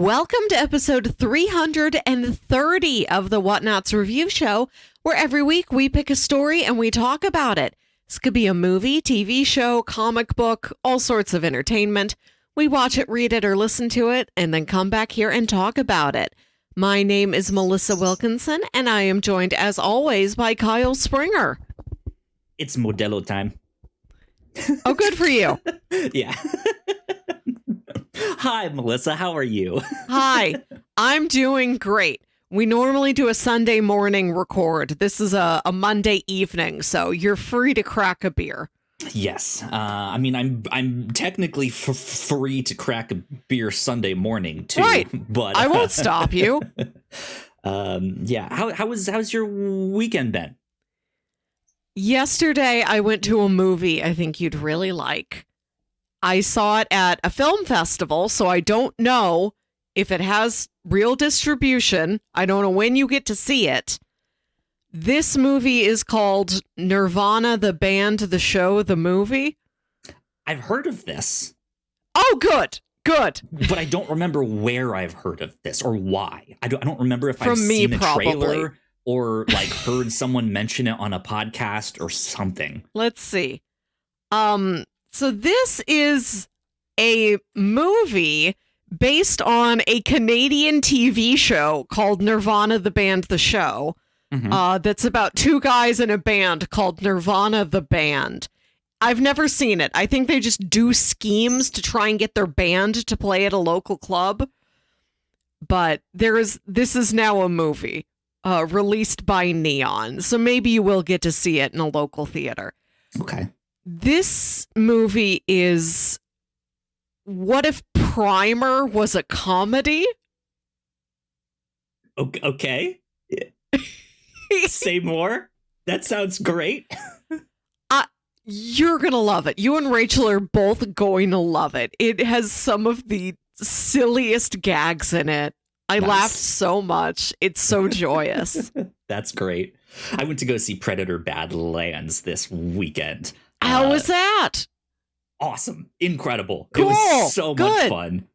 Welcome to episode 330 of the Whatnauts review show, where every week we pick a story and we talk about it. This could be a movie, TV show, comic book, all sorts of entertainment. We watch it, read it, or listen to it, and then come back here and talk about it. My name is Melissa Wilkinson, and I am joined, as always, by Kyle Springer. It's Modelo time. Oh, good for you. Yeah. Hi, Melissa. How are you? Hi. I'm doing great. We normally do a Sunday morning record. This is a Monday evening, so you're free to crack a beer. Yes. I mean, I'm technically free to crack a beer Sunday morning, too. Right. But I won't stop you. Yeah. How's your weekend been? Yesterday, I went to a movie I think you'd really like. I saw it at a film festival, so I don't know if it has real distribution. I don't know when you get to see it. This movie is called Nirvana, the Band, the Show, the Movie. I've heard of this. Oh, good. Good. But I don't remember where I've heard of this or why. I don't remember if I've From me, seen a probably. trailer or like heard someone mention it on a podcast or something. Let's see. So this is a movie based on a Canadian TV show called Nirvana, the Band, the Show. That's about two guys in a band called Nirvana, the Band. I've never seen it. I think they just do schemes to try and get their band to play at a local club. But this is now a movie released by Neon. So maybe you will get to see it in a local theater. Okay. This movie is, what if Primer was a comedy? Okay. Say more. That sounds great. You're going to love it. You and Rachel are both going to love it. It has some of the silliest gags in it. I laughed so much. It's so joyous. That's great. I went to go see Predator Badlands this weekend. How was that? Awesome. Incredible. Cool. It was so Good. much fun.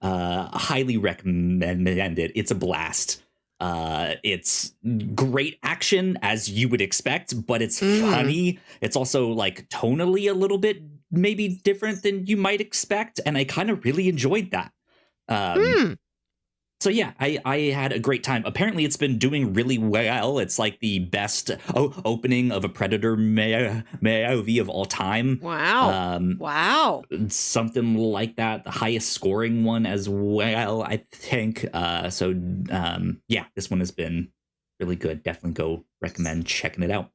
Highly recommend it. It's a blast. It's great action, as you would expect, but it's funny. It's also like tonally a little bit maybe different than you might expect, and I kind of really enjoyed that. So yeah, I had a great time. Apparently it's been doing really well. It's like the best opening of a Predator movie of all time. Wow. Wow. Something like that. The highest scoring one as well, I think. Yeah, this one has been really good. Definitely go recommend checking it out.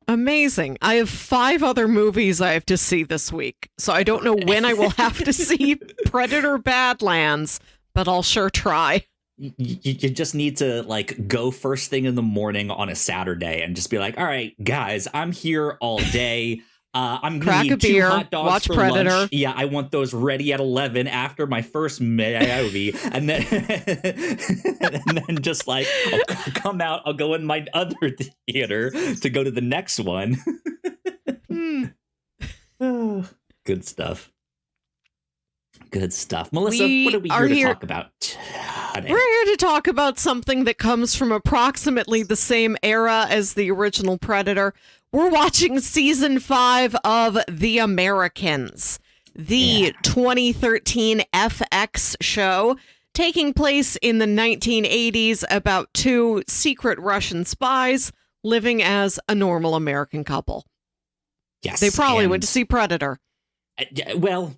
Amazing. I have 5 other movies I have to see this week, so I don't know when I will have to see Predator Badlands, but I'll sure try. You just need to like go first thing in the morning on a Saturday and just be like, all right, guys, I'm here all day. I'm going to need 2 hot dogs watch for Predator. lunch. Yeah, I want those ready at 11 after my first movie. And then, and then just like, I'll come out, I'll go in my other theater to go to the next one. Good stuff. Good stuff. Melissa, what are we here to talk about today? We're here to talk about something that comes from approximately the same era as the original Predator. We're watching season 5 of The Americans, the 2013 FX show taking place in the 1980s about 2 secret Russian spies living as a normal American couple. Yes. They probably went to see Predator. Well,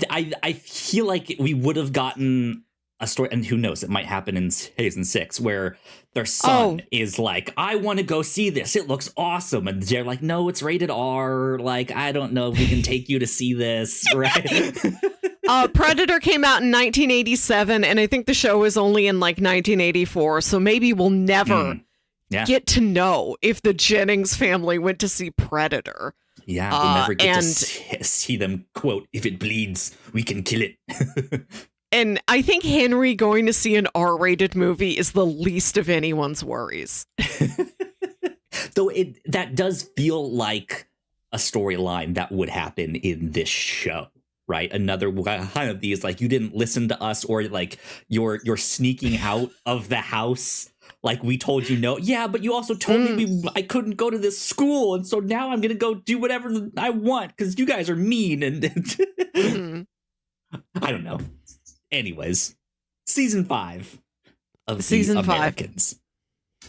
I feel like we would have gotten a story, and who knows, it might happen in season 6, where their son is like, I want to go see this. It looks awesome. And they're like, no, it's rated R. Like, I don't know if we can take you to see this, right? Predator came out in 1987, and I think the show was only in like 1984. So maybe we'll never get to know if the Jennings family went to see Predator. Yeah, we'll never get to see them, quote, if it bleeds, we can kill it. And I think Henry going to see an R-rated movie is the least of anyone's worries. Though that does feel like a storyline that would happen in this show, right? Another one of these, like, you didn't listen to us, or like you're sneaking out of the house. Like, we told you no. Yeah, but you also told me I couldn't go to this school, and so now I'm gonna go do whatever I want because you guys are mean. And I don't know. Anyways, season 5 of season The Americans. 5.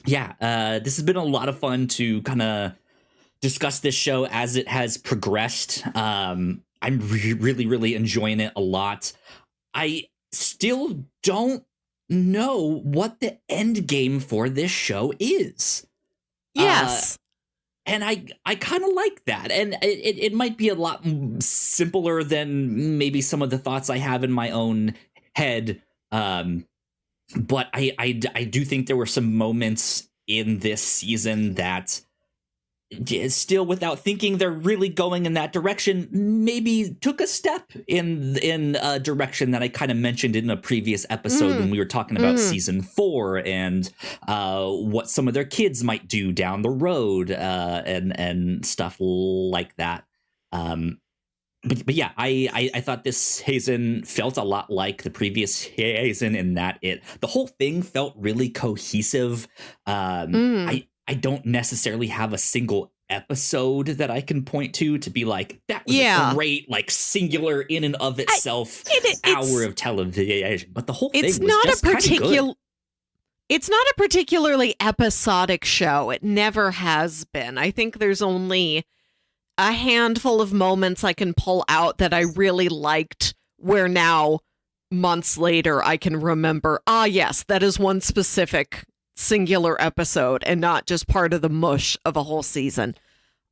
Yeah, this has been a lot of fun to kind of discuss this show as it has progressed. I'm really, really enjoying it a lot. I still don't know what the end game for this show is. Yes. And I kind of like that. And it might be a lot simpler than maybe some of the thoughts I have in my own head. But I do think there were some moments in this season that still, without thinking they're really going in that direction, maybe took a step in a direction that I kind of mentioned in a previous episode when we were talking about season 4 and what some of their kids might do down the road and stuff like that. But yeah, I thought this season felt a lot like the previous season in that the whole thing felt really cohesive. I don't necessarily have a single episode that I can point to be like, that was a great, like, singular in and of itself hour of television. But the whole thing was just kind of good. It's not a particularly episodic show. It never has been. I think there's only a handful of moments I can pull out that I really liked, where now, months later, I can remember, yes, that is one specific singular episode and not just part of the mush of a whole season.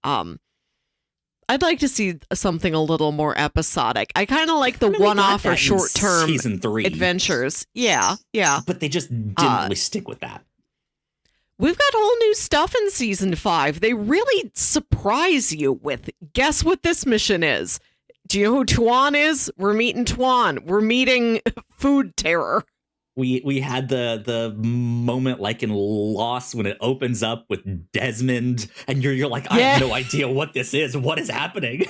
I'd like to see something a little more episodic. I kind of like the one-off or short-term season 3 adventures. Yeah. But they just didn't really stick with that. We've got whole new stuff in season 5. They really surprise you with, guess what this mission is? Do you know who Tuan is? We're meeting Tuan. We're meeting food terror. We had the moment like in Lost when it opens up with Desmond and you're like, I have no idea what this is. What is happening?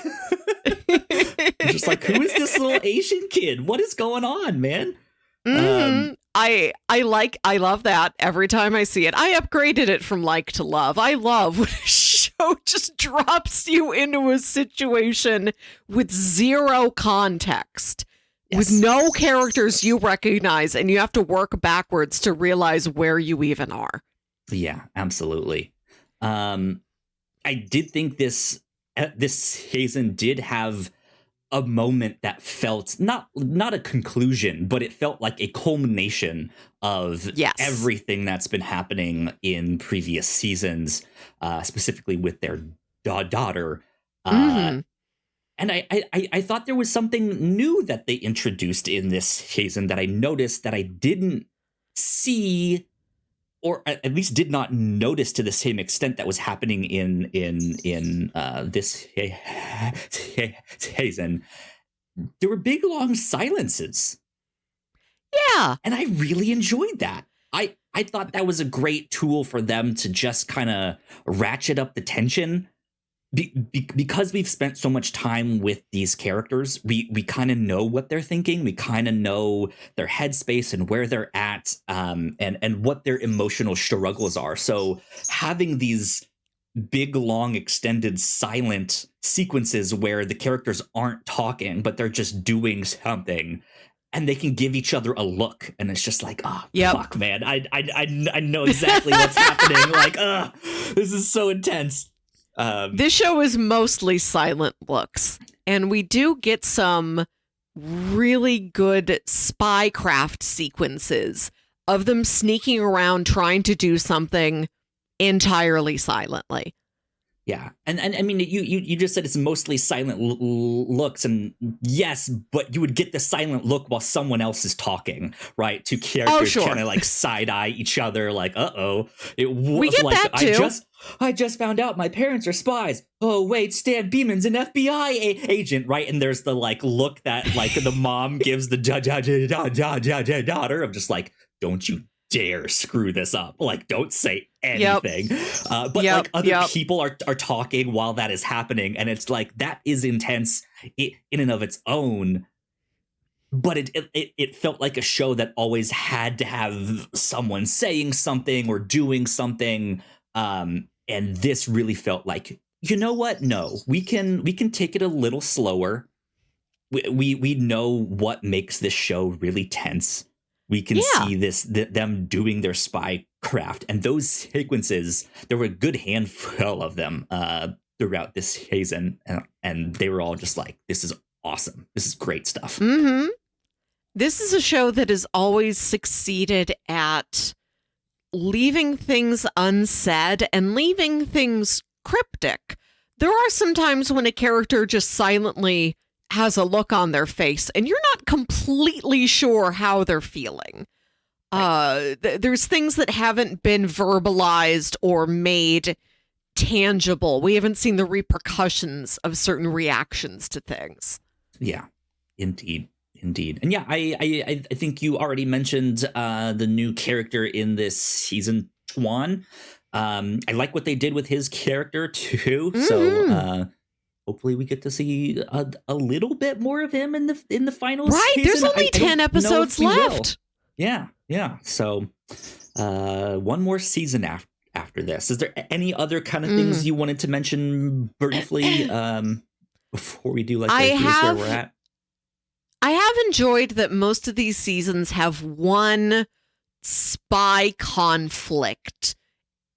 Just like, who is this little Asian kid? What is going on, man? I love that every time I see it. I upgraded it from like to love. I love when a show just drops you into a situation with zero context. Yes. With no characters you recognize, and you have to work backwards to realize where you even are. Yeah, absolutely. I did think this season did have a moment that felt not a conclusion, but it felt like a culmination of everything that's been happening in previous seasons, specifically with their daughter. And I thought there was something new that they introduced in this season that I noticed that I didn't see, or at least did not notice to the same extent that was happening in this season. There were big, long silences. Yeah. And I really enjoyed that. I thought that was a great tool for them to just kind of ratchet up the tension. Because we've spent so much time with these characters, we kind of know what they're thinking. We kind of know their headspace and where they're at, and what their emotional struggles are. So having these big, long, extended, silent sequences where the characters aren't talking, but they're just doing something, and they can give each other a look, and it's just like, fuck, man, I know exactly what's happening. Like, this is so intense. This show is mostly silent looks, and we do get some really good spycraft sequences of them sneaking around trying to do something entirely silently. Yeah, and I mean, you just said it's mostly silent looks, and yes, but you would get the silent look while someone else is talking, right? Two characters kind of like side eye each other, like, it was we get like that too. I just found out my parents are spies. Oh wait, Stan Beeman's an FBI agent, right? And there's the like look that like the mom gives the daughter of just like, don't you dare screw this up. Like, don't say anything. But like other people are talking while that is happening, and it's like that is intense in and of its own. But it felt like a show that always had to have someone saying something or doing something. And this really felt like, you know what? No, we can take it a little slower. We know what makes this show really tense. We can see them doing their spy craft, and those sequences, there were a good handful of them throughout this season, and they were all just like, this is awesome. This is great stuff. Mm-hmm. This is a show that has always succeeded at leaving things unsaid and leaving things cryptic. There are some times when a character just silently has a look on their face and you're not completely sure how they're feeling. There's things that haven't been verbalized or made tangible. We haven't seen the repercussions of certain reactions to things. Yeah, indeed. And yeah, I think you already mentioned the new character in this season, Tuan. I like what they did with his character too. Mm-hmm. So hopefully we get to see a little bit more of him in the final season. Right, there's only 10 episodes left. Yeah. So one more season after this. Is there any other kind of things you wanted to mention briefly before we do like here's where we're at? I have enjoyed that most of these seasons have one spy conflict.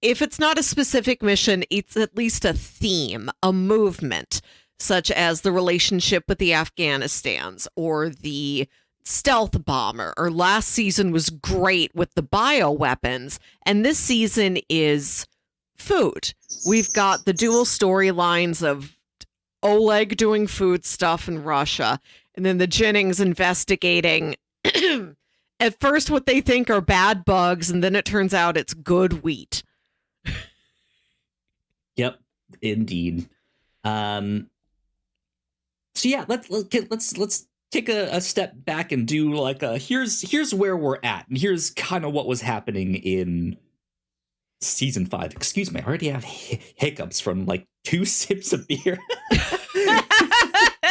If it's not a specific mission, it's at least a theme, a movement, such as the relationship with the Afghanistans or the stealth bomber. Or last season was great with the bioweapons, and this season is food. We've got the dual storylines of Oleg doing food stuff in Russia, and then the Jennings investigating at first what they think are bad bugs, and then it turns out it's good wheat. Yep, indeed. So yeah, let's take a step back and do like here's where we're at, and here's kind of what was happening in season 5. Excuse me, I already have hiccups from like 2 sips of beer.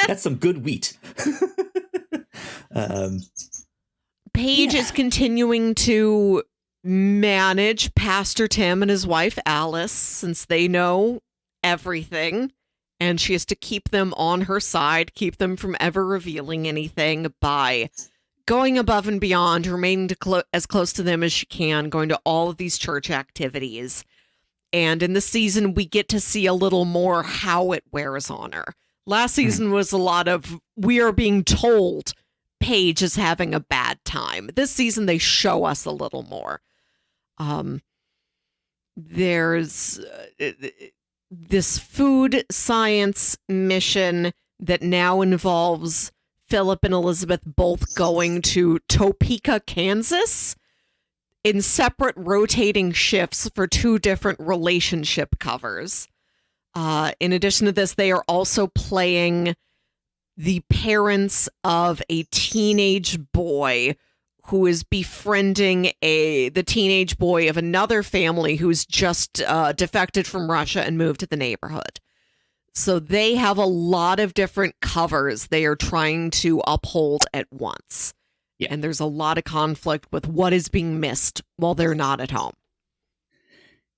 That's some good wheat. Paige is continuing to manage Pastor Tim and his wife Alice, since they know everything, and she has to keep them on her side, keep them from ever revealing anything by going above and beyond, remaining as close to them as she can, going to all of these church activities. And in this season, we get to see a little more how it wears on her. Last season was a lot of, we are being told Paige is having a bad time. This season, they show us a little more. There's this food science mission that now involves Philip and Elizabeth both going to Topeka, Kansas, in separate rotating shifts for 2 different relationship covers. In addition to this, they are also playing the parents of a teenage boy who is befriending the teenage boy of another family who's just defected from Russia and moved to the neighborhood. So they have a lot of different covers they are trying to uphold at once. Yeah. And there's a lot of conflict with what is being missed while they're not at home.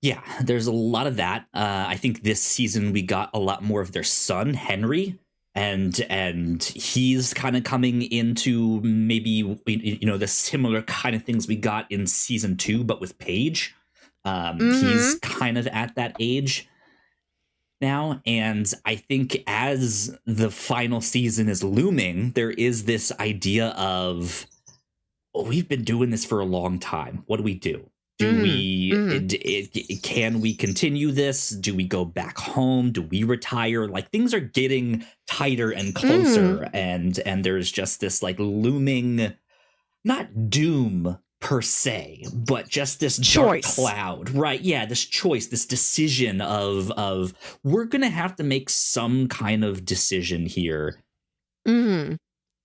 Yeah, there's a lot of that. I think this season we got a lot more of their son, Henry, and he's kind of coming into maybe, the similar kind of things we got in season 2, but with Paige. He's kind of at that age now, and I think as the final season is looming, there is this idea of, we've been doing this for a long time. What do we do? Can we continue this? Do we go back home? Do we retire? Like, things are getting tighter and closer, and there's just this like looming, not doom per se, but just this dark cloud, right? Yeah, this choice, this decision of we're gonna have to make some kind of decision here, and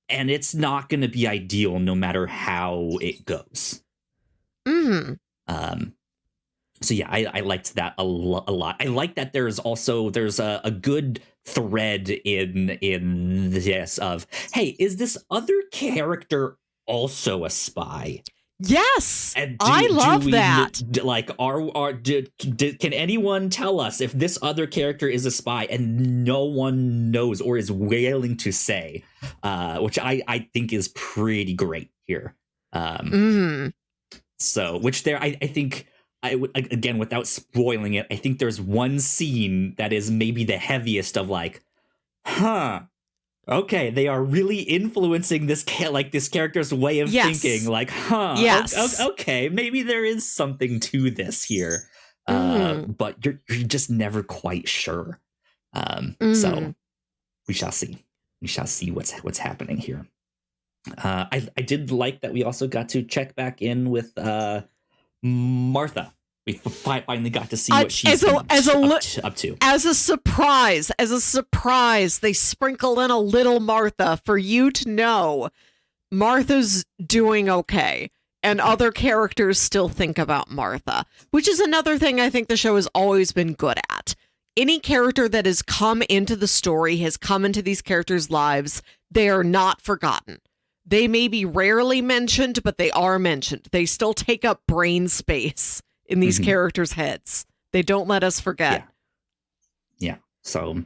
it's not gonna be ideal no matter how it goes. Mm. So yeah, I liked that a lot. I like that there's a good thread in this of, hey, is this other character also a spy? Yes, And I do love we that. like can anyone tell us if this other character is a spy? And no one knows or is willing to say, which I think is pretty great here. Mm. So, which there, I think I would, again, without spoiling it, I think there's one scene that is maybe the heaviest of like, huh, okay, they are really influencing this this character's way of Yes. thinking. Like, huh, Yes. okay, maybe there is something to this here. But you're just never quite sure. So we shall see. We shall see what's happening here. I did like that we also got to check back in with Martha. We finally got to see what she's up to. As a surprise, they sprinkle in a little Martha for you to know Martha's doing okay. And other characters still think about Martha, which is another thing I think the show has always been good at. Any character that has come into the story, has come into these characters' lives, they are not forgotten. They may be rarely mentioned, but they are mentioned. They still take up brain space in these characters' heads. They don't let us forget. Yeah. So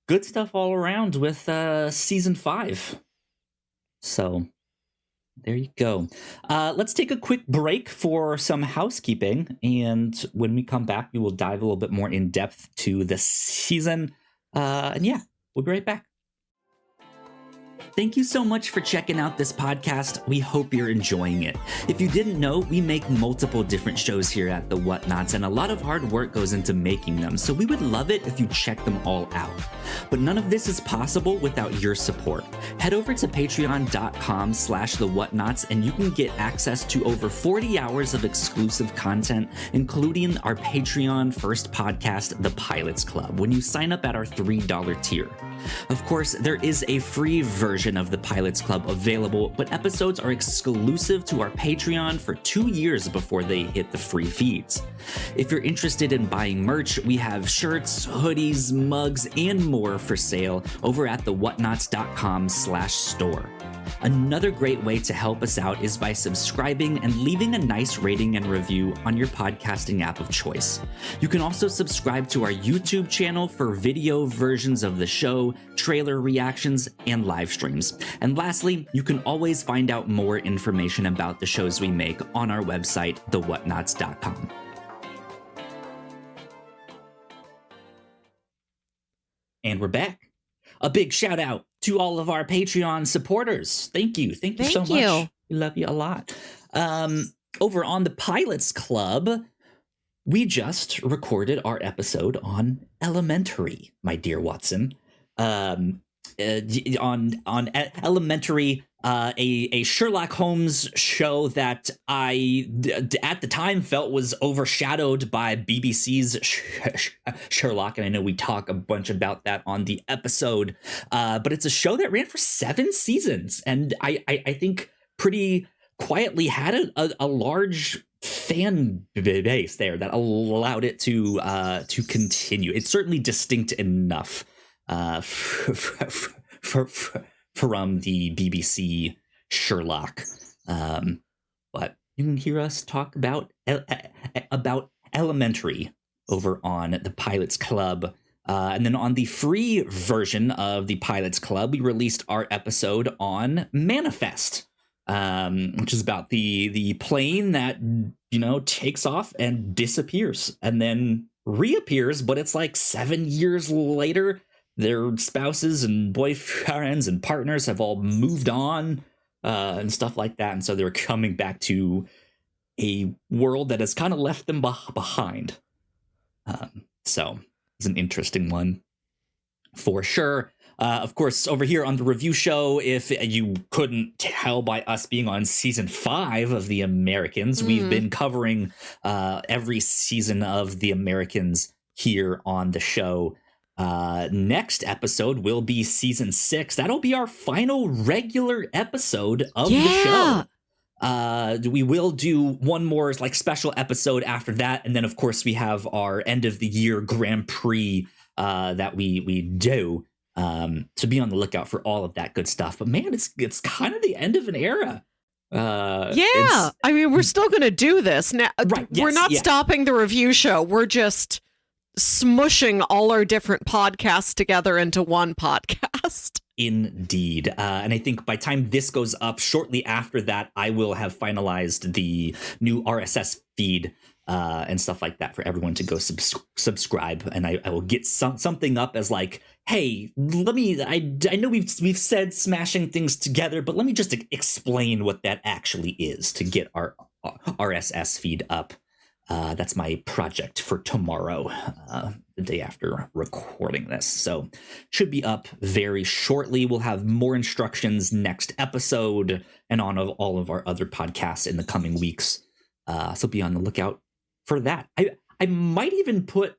good stuff all around with season 5. So there you go. Let's take a quick break for some housekeeping. And when we come back, we will dive a little bit more in depth to the season. And yeah, we'll be right back. Thank you so much for checking out this podcast. We hope you're enjoying it. If you didn't know, we make multiple different shows here at the Whatnauts, and a lot of hard work goes into making them, so we would love it if you check them all out. But none of this is possible without your support. Head over to patreon.com/thewhatnauts and you can get access to over 40 hours of exclusive content, including our Patreon first podcast, The Pilots Club, when you sign up at our $3 tier. Of course, there is a free version of the Pilots Club available, but episodes are exclusive to our Patreon for 2 years before they hit the free feeds. If you're interested in buying merch, we have shirts, hoodies, mugs, and more for sale over at thewhatnauts.com/store. Another great way to help us out is by subscribing and leaving a nice rating and review on your podcasting app of choice. You can also subscribe to our YouTube channel for video versions of the show, trailer reactions, and live streams. And lastly, you can always find out more information about the shows we make on our website, thewhatnauts.com. And we're back. A big shout out to all of our Patreon supporters. Thank you so much. We love you a lot. Over on the Pilots Club, we just recorded our episode on Elementary, my dear Watson. On Elementary, a Sherlock Holmes show that I at the time felt was overshadowed by BBC's Sherlock, and I know we talk a bunch about that on the episode, but it's a show that ran for 7 seasons, and I think pretty quietly had a large fan base there that allowed it to continue. It's certainly distinct enough from the BBC Sherlock, but you can hear us talk about Elementary over on the Pilots Club, and then on the free version of the Pilots Club, we released our episode on Manifest, which is about the plane that takes off and disappears and then reappears, but it's like 7 years later. Their spouses and boyfriends and partners have all moved on and stuff like that. And so they're coming back to a world that has kind of left them behind. So it's an interesting one for sure. Of course, over here on the review show, if you couldn't tell by us being on season 5 of The Americans, we've been covering every season of The Americans here on the show. Next episode will be season 6. That'll be our final regular episode of the show. We will do one more like special episode after that, and then of course we have our end of the year Grand Prix that we do. So be on the lookout for all of that good stuff. But man, it's kind of the end of an era. I mean, we're still going to do this now. Right, we're not stopping the review show. We're just smushing all our different podcasts together into one podcast. Indeed. And I think by the time this goes up, shortly after that, I will have finalized the new RSS feed and stuff like that for everyone to go subscribe. And I will get something up as like, hey, I know we've said smashing things together, but let me just explain what that actually is to get our RSS feed up. That's my project for tomorrow, the day after recording this. So should be up very shortly. We'll have more instructions next episode and on all of our other podcasts in the coming weeks. So be on the lookout for that. I might even put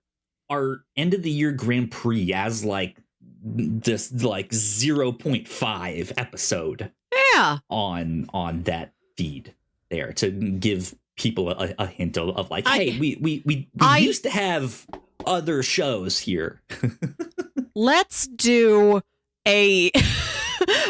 our end of the year Grand Prix as like this like 0.5 episode. Yeah. On that feed there to give people a hint of like, hey, we used to have other shows here. Let's do a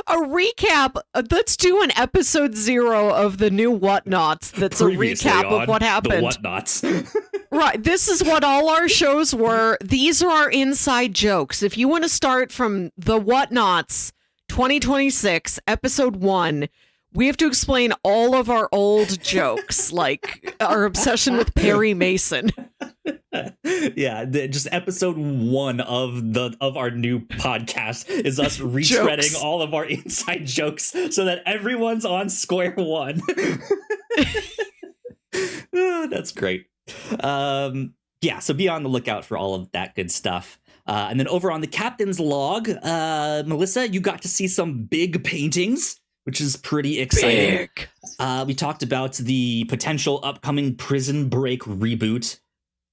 recap. Let's do an episode 0 of the new Whatnauts. That's previously a recap of what happened. The Whatnauts. Right. This is what all our shows were. These are our inside jokes. If you want to start from the Whatnauts 2026, episode 1, we have to explain all of our old jokes, like our obsession with Perry Mason. Yeah, just episode 1 of our new podcast is us retreading all of our inside jokes so that everyone's on square one. Oh, that's great. So be on the lookout for all of that good stuff. And then over on the Captain's Log, Melissa, you got to see some big paintings, which is pretty exciting. We talked about the potential upcoming Prison Break reboot.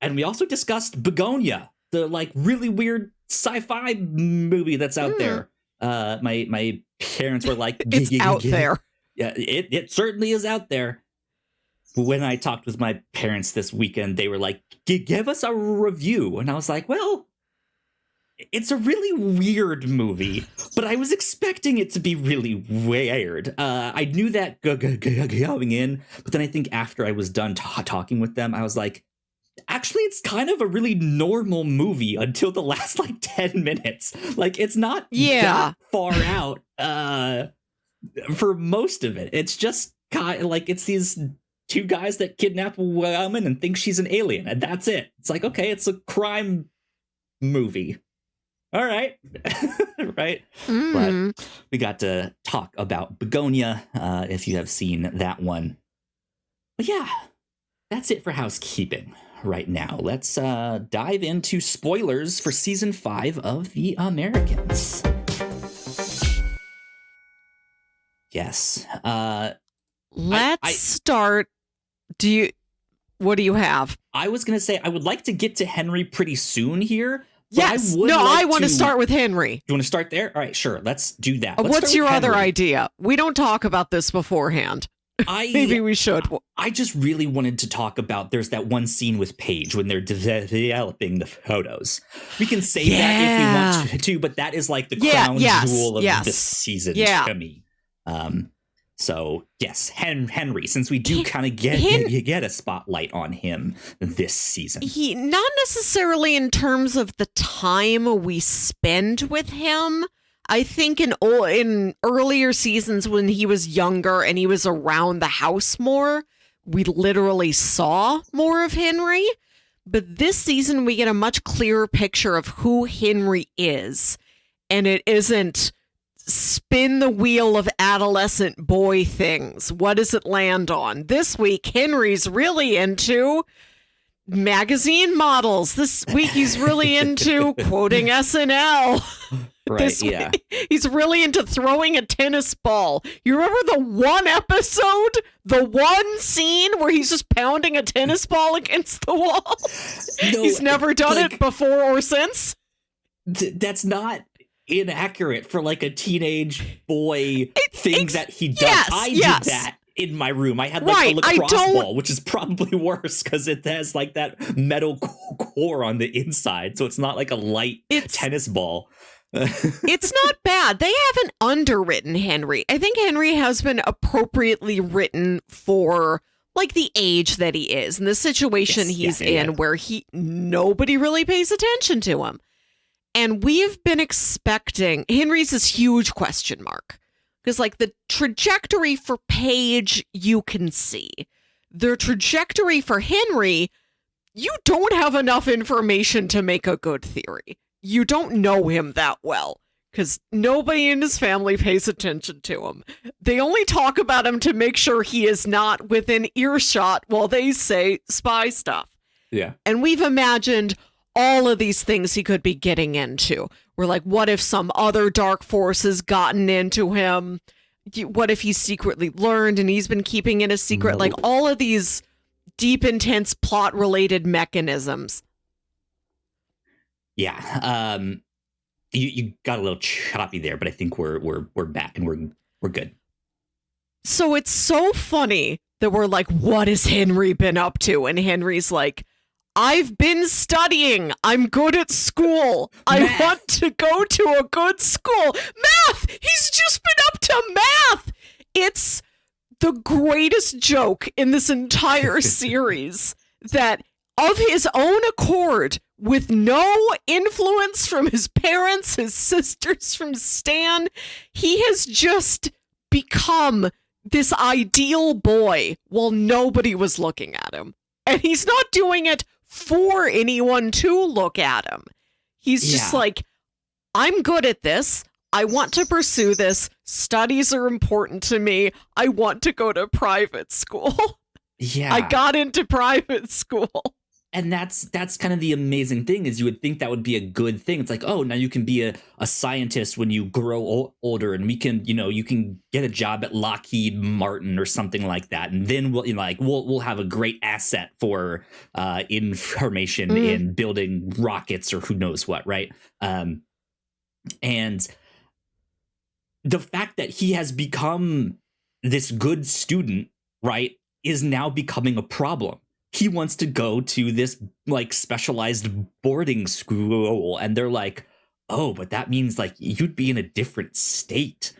And we also discussed Begonia, the like really weird sci-fi movie that's out there. My parents were like, it's out there. Yeah, it certainly is out there. When I talked with my parents this weekend, they were like, give us a review. And I was like, well, it's a really weird movie, but I was expecting it to be really weird. I knew that going in, but then I think after I was done talking with them, I was like, actually, it's kind of a really normal movie until the last like 10 minutes. Like, it's not that far out for most of it. It's just kind of like it's these 2 guys that kidnap a woman and think she's an alien, and that's it. It's like, okay, it's a crime movie. All right. Right. But we got to talk about Begonia if you have seen that one. But yeah, that's it for housekeeping right now. Let's dive into spoilers for season 5 of The Americans. Yes. Let's start. What do you have? I was going to say I would like to get to Henry pretty soon here. Yes. I want to start with Henry. You want to start there? All right, sure. Let's do that. What's your other idea? We don't talk about this beforehand. Maybe we should. I just really wanted to talk about, there's that one scene with Paige when they're developing the photos. We can say that if we want to, but that is like the crown jewel of this season to me. So yes, Henry, since we do kind of get a spotlight on him this season. Not necessarily in terms of the time we spend with him. I think in earlier seasons when he was younger and he was around the house more, we literally saw more of Henry. But this season we get a much clearer picture of who Henry is. And it isn't spin the wheel of adolescent boy things. What does it land on? This week, Henry's really into magazine models. This week, he's really into quoting SNL. Right, yeah. He's really into throwing a tennis ball. You remember the one episode, the one scene where he's just pounding a tennis ball against the wall? No, he's never done it before or since? That's not inaccurate for like a teenage boy thing that he does. I did that in my room. I had like a lacrosse ball, which is probably worse because it has like that metal core on the inside. So it's not like a light tennis ball. It's not bad. They haven't underwritten Henry. I think Henry has been appropriately written for like the age that he is and the situation he's in where nobody really pays attention to him. And we've been expecting Henry's this huge question mark because like the trajectory for Paige, you can see the trajectory for Henry. You don't have enough information to make a good theory. You don't know him that well because nobody in his family pays attention to him. They only talk about him to make sure he is not within earshot while they say spy stuff. Yeah. And we've imagined all of these things he could be getting into. We're like, what if some other dark force has gotten into him? What if he's secretly learned and he's been keeping it a secret? No. Like all of these deep, intense plot-related mechanisms. Yeah. You got a little choppy there, but I think we're back and we're good. So it's so funny that we're like, what has Henry been up to? And Henry's like, I've been studying. I'm good at school. I want to go to a good school. Math! He's just been up to math! It's the greatest joke in this entire series that of his own accord, with no influence from his parents, his sisters, from Stan, he has just become this ideal boy while nobody was looking at him. And he's not doing it for anyone to look at him. He's just like, I'm good at this. I want to pursue this. Studies are important to me. I want to go to private school. Yeah. I got into private school. And that's kind of the amazing thing is you would think that would be a good thing. It's like, oh, now you can be a scientist when you grow older and we can, you can get a job at Lockheed Martin or something like that. And then we'll have a great asset for information in building rockets or who knows what. Right. And the fact that he has become this good student, right, is now becoming a problem. He wants to go to this like specialized boarding school and they're like, oh, but that means like you'd be in a different state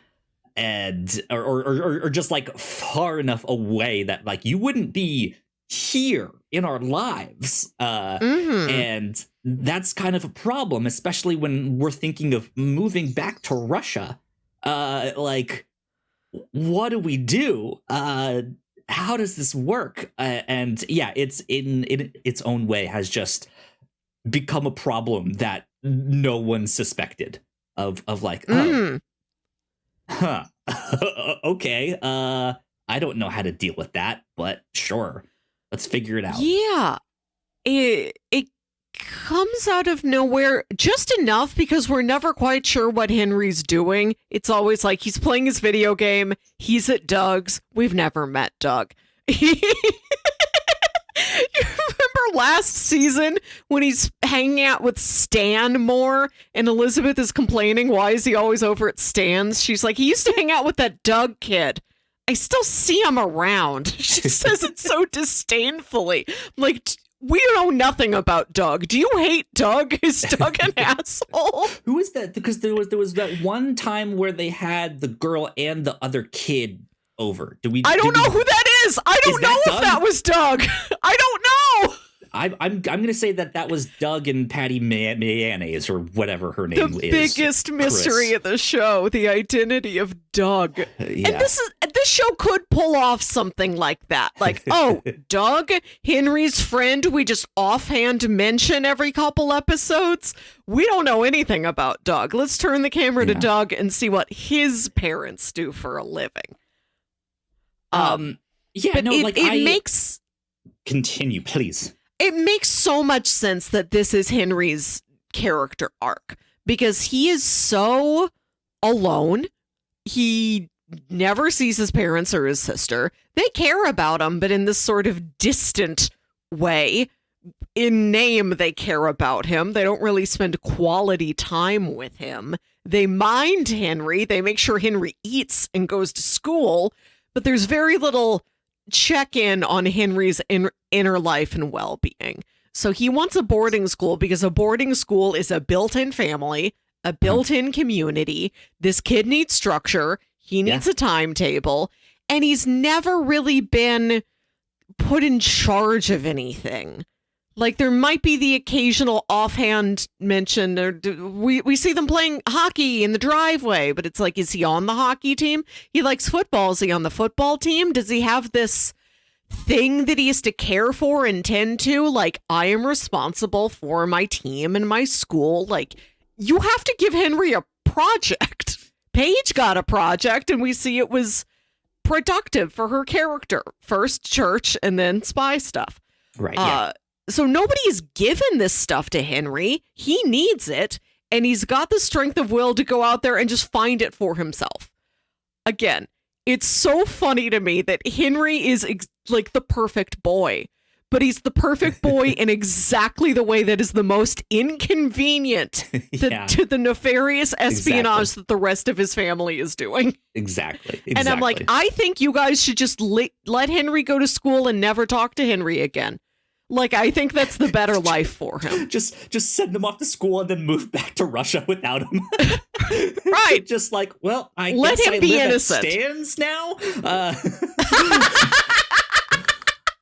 and or just like far enough away that like you wouldn't be here in our lives. And that's kind of a problem, especially when we're thinking of moving back to Russia. Like, what do we do? How does this work? And yeah, it's in its own way has just become a problem that no one suspected of like, okay. I don't know how to deal with that, but sure, let's figure it out. Yeah, it comes out of nowhere just enough because we're never quite sure what Henry's doing. It's always like he's playing his video game. He's at Doug's. We've never met Doug. You remember last season when he's hanging out with Stan more and Elizabeth is complaining, why is he always over at Stan's? She's like, he used to hang out with that Doug kid. I still see him around. She says it so disdainfully. Like, we know nothing about Doug. Do you hate Doug? Is Doug an asshole? Who is that? Because there was that one time where they had the girl and the other kid over. I don't know who that is. I don't know if that was Doug. I don't know. I'm going to say that was Doug and Patty Mayonnaise or whatever her name is. The biggest mystery of the show, the identity of Doug. Yeah. And this show could pull off something like that. Like, oh, Doug, Henry's friend, we just offhand mention every couple episodes. We don't know anything about Doug. Let's turn the camera to Doug and see what his parents do for a living. It makes... Continue, please. It makes so much sense that this is Henry's character arc because he is so alone. He never sees his parents or his sister. They care about him, but in this sort of distant way. In name, they care about him. They don't really spend quality time with him. They mind Henry. They make sure Henry eats and goes to school. but there's very little check-in on Henry's inner life and well-being. So he wants a boarding school because a boarding school is a built-in family, a built-in community. This kid needs structure. He needs a timetable, and he's never really been put in charge of anything. Like, there might be the occasional offhand mention, or we see them playing hockey in the driveway, but it's like, is he on the hockey team? He likes football. Is he on the football team? Does he have this thing that he has to care for and tend to? Like, I am responsible for my team and my school. Like, you have to give Henry a project. Paige got a project, and we see it was productive for her character. First church, and then spy stuff. Right, yeah. So nobody is given this stuff to Henry. He needs it, and he's got the strength of will to go out there and just find it for himself. Again, it's so funny to me that Henry is like the perfect boy, but he's the perfect boy in exactly the way that is the most inconvenient to the nefarious espionage that the rest of his family is doing. Exactly. And I'm like, I think you guys should just let Henry go to school and never talk to Henry again. Like, I think that's the better life for him. Just send him off to school and then move back to Russia without him. Right. Just like, well, I let guess him I be live innocent. At Stan's now.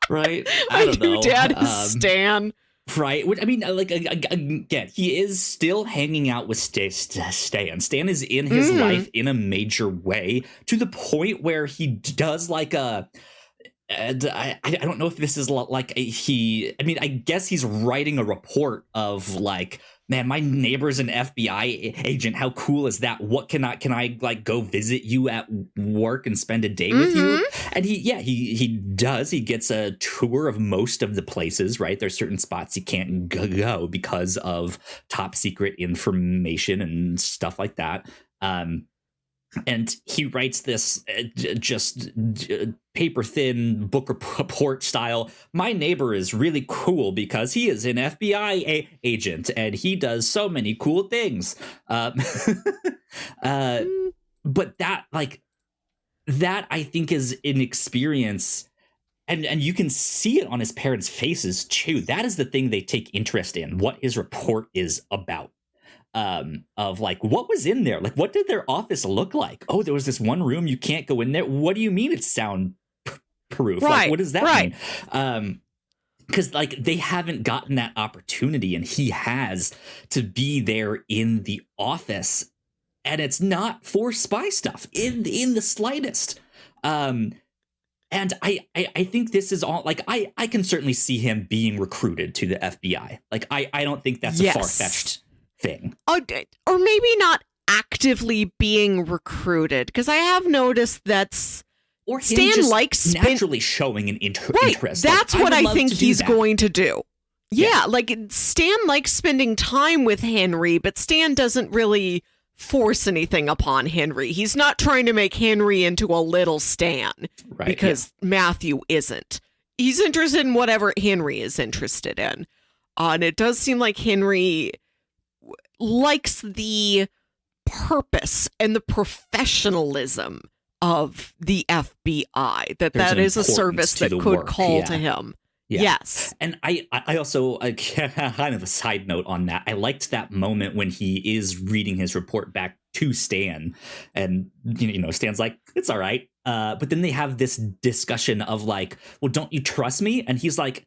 Right. I don't know. Dad is Stan. Right. I mean, like, again, he is still hanging out with Stan. Stan is in his life in a major way, to the point where he does like a. And I don't know if this is like I guess he's writing a report of like, man, my neighbor's an FBI agent. How cool is that? What can I like go visit you at work and spend a day with you? And he does. He gets a tour of most of the places, right? There's certain spots he can't go because of top secret information and stuff like that. And he writes this just paper thin book report style. My neighbor is really cool because he is an FBI agent and he does so many cool things. But that I think is an experience. And you can see it on his parents' faces too. That is the thing they take interest in, what his report is about. Of like, what was in there? Like, what did their office look like? Oh, there was this one room you can't go in there. What do you mean it's soundproof? Right, like, what does that mean? Because like they haven't gotten that opportunity, and he has to be there in the office, and it's not for spy stuff in the slightest. And I think this is all like I can certainly see him being recruited to the FBI. Like I don't think that's a far-fetched thing. Or maybe not actively being recruited, because I have noticed that's or Stan likes naturally showing an interest. That's like, what I think he's going to do. Yeah, like Stan likes spending time with Henry, but Stan doesn't really force anything upon Henry. He's not trying to make Henry into a little Stan, because Matthew isn't. He's interested in whatever Henry is interested in. And it does seem like Henry likes the purpose and the professionalism of the FBI, that is a service that could call to him. Yeah. Yes. And I also kind of a side note on that. I liked that moment when he is reading his report back to Stan, and Stan's like, it's all right. But then they have this discussion of like, well, don't you trust me? And he's like,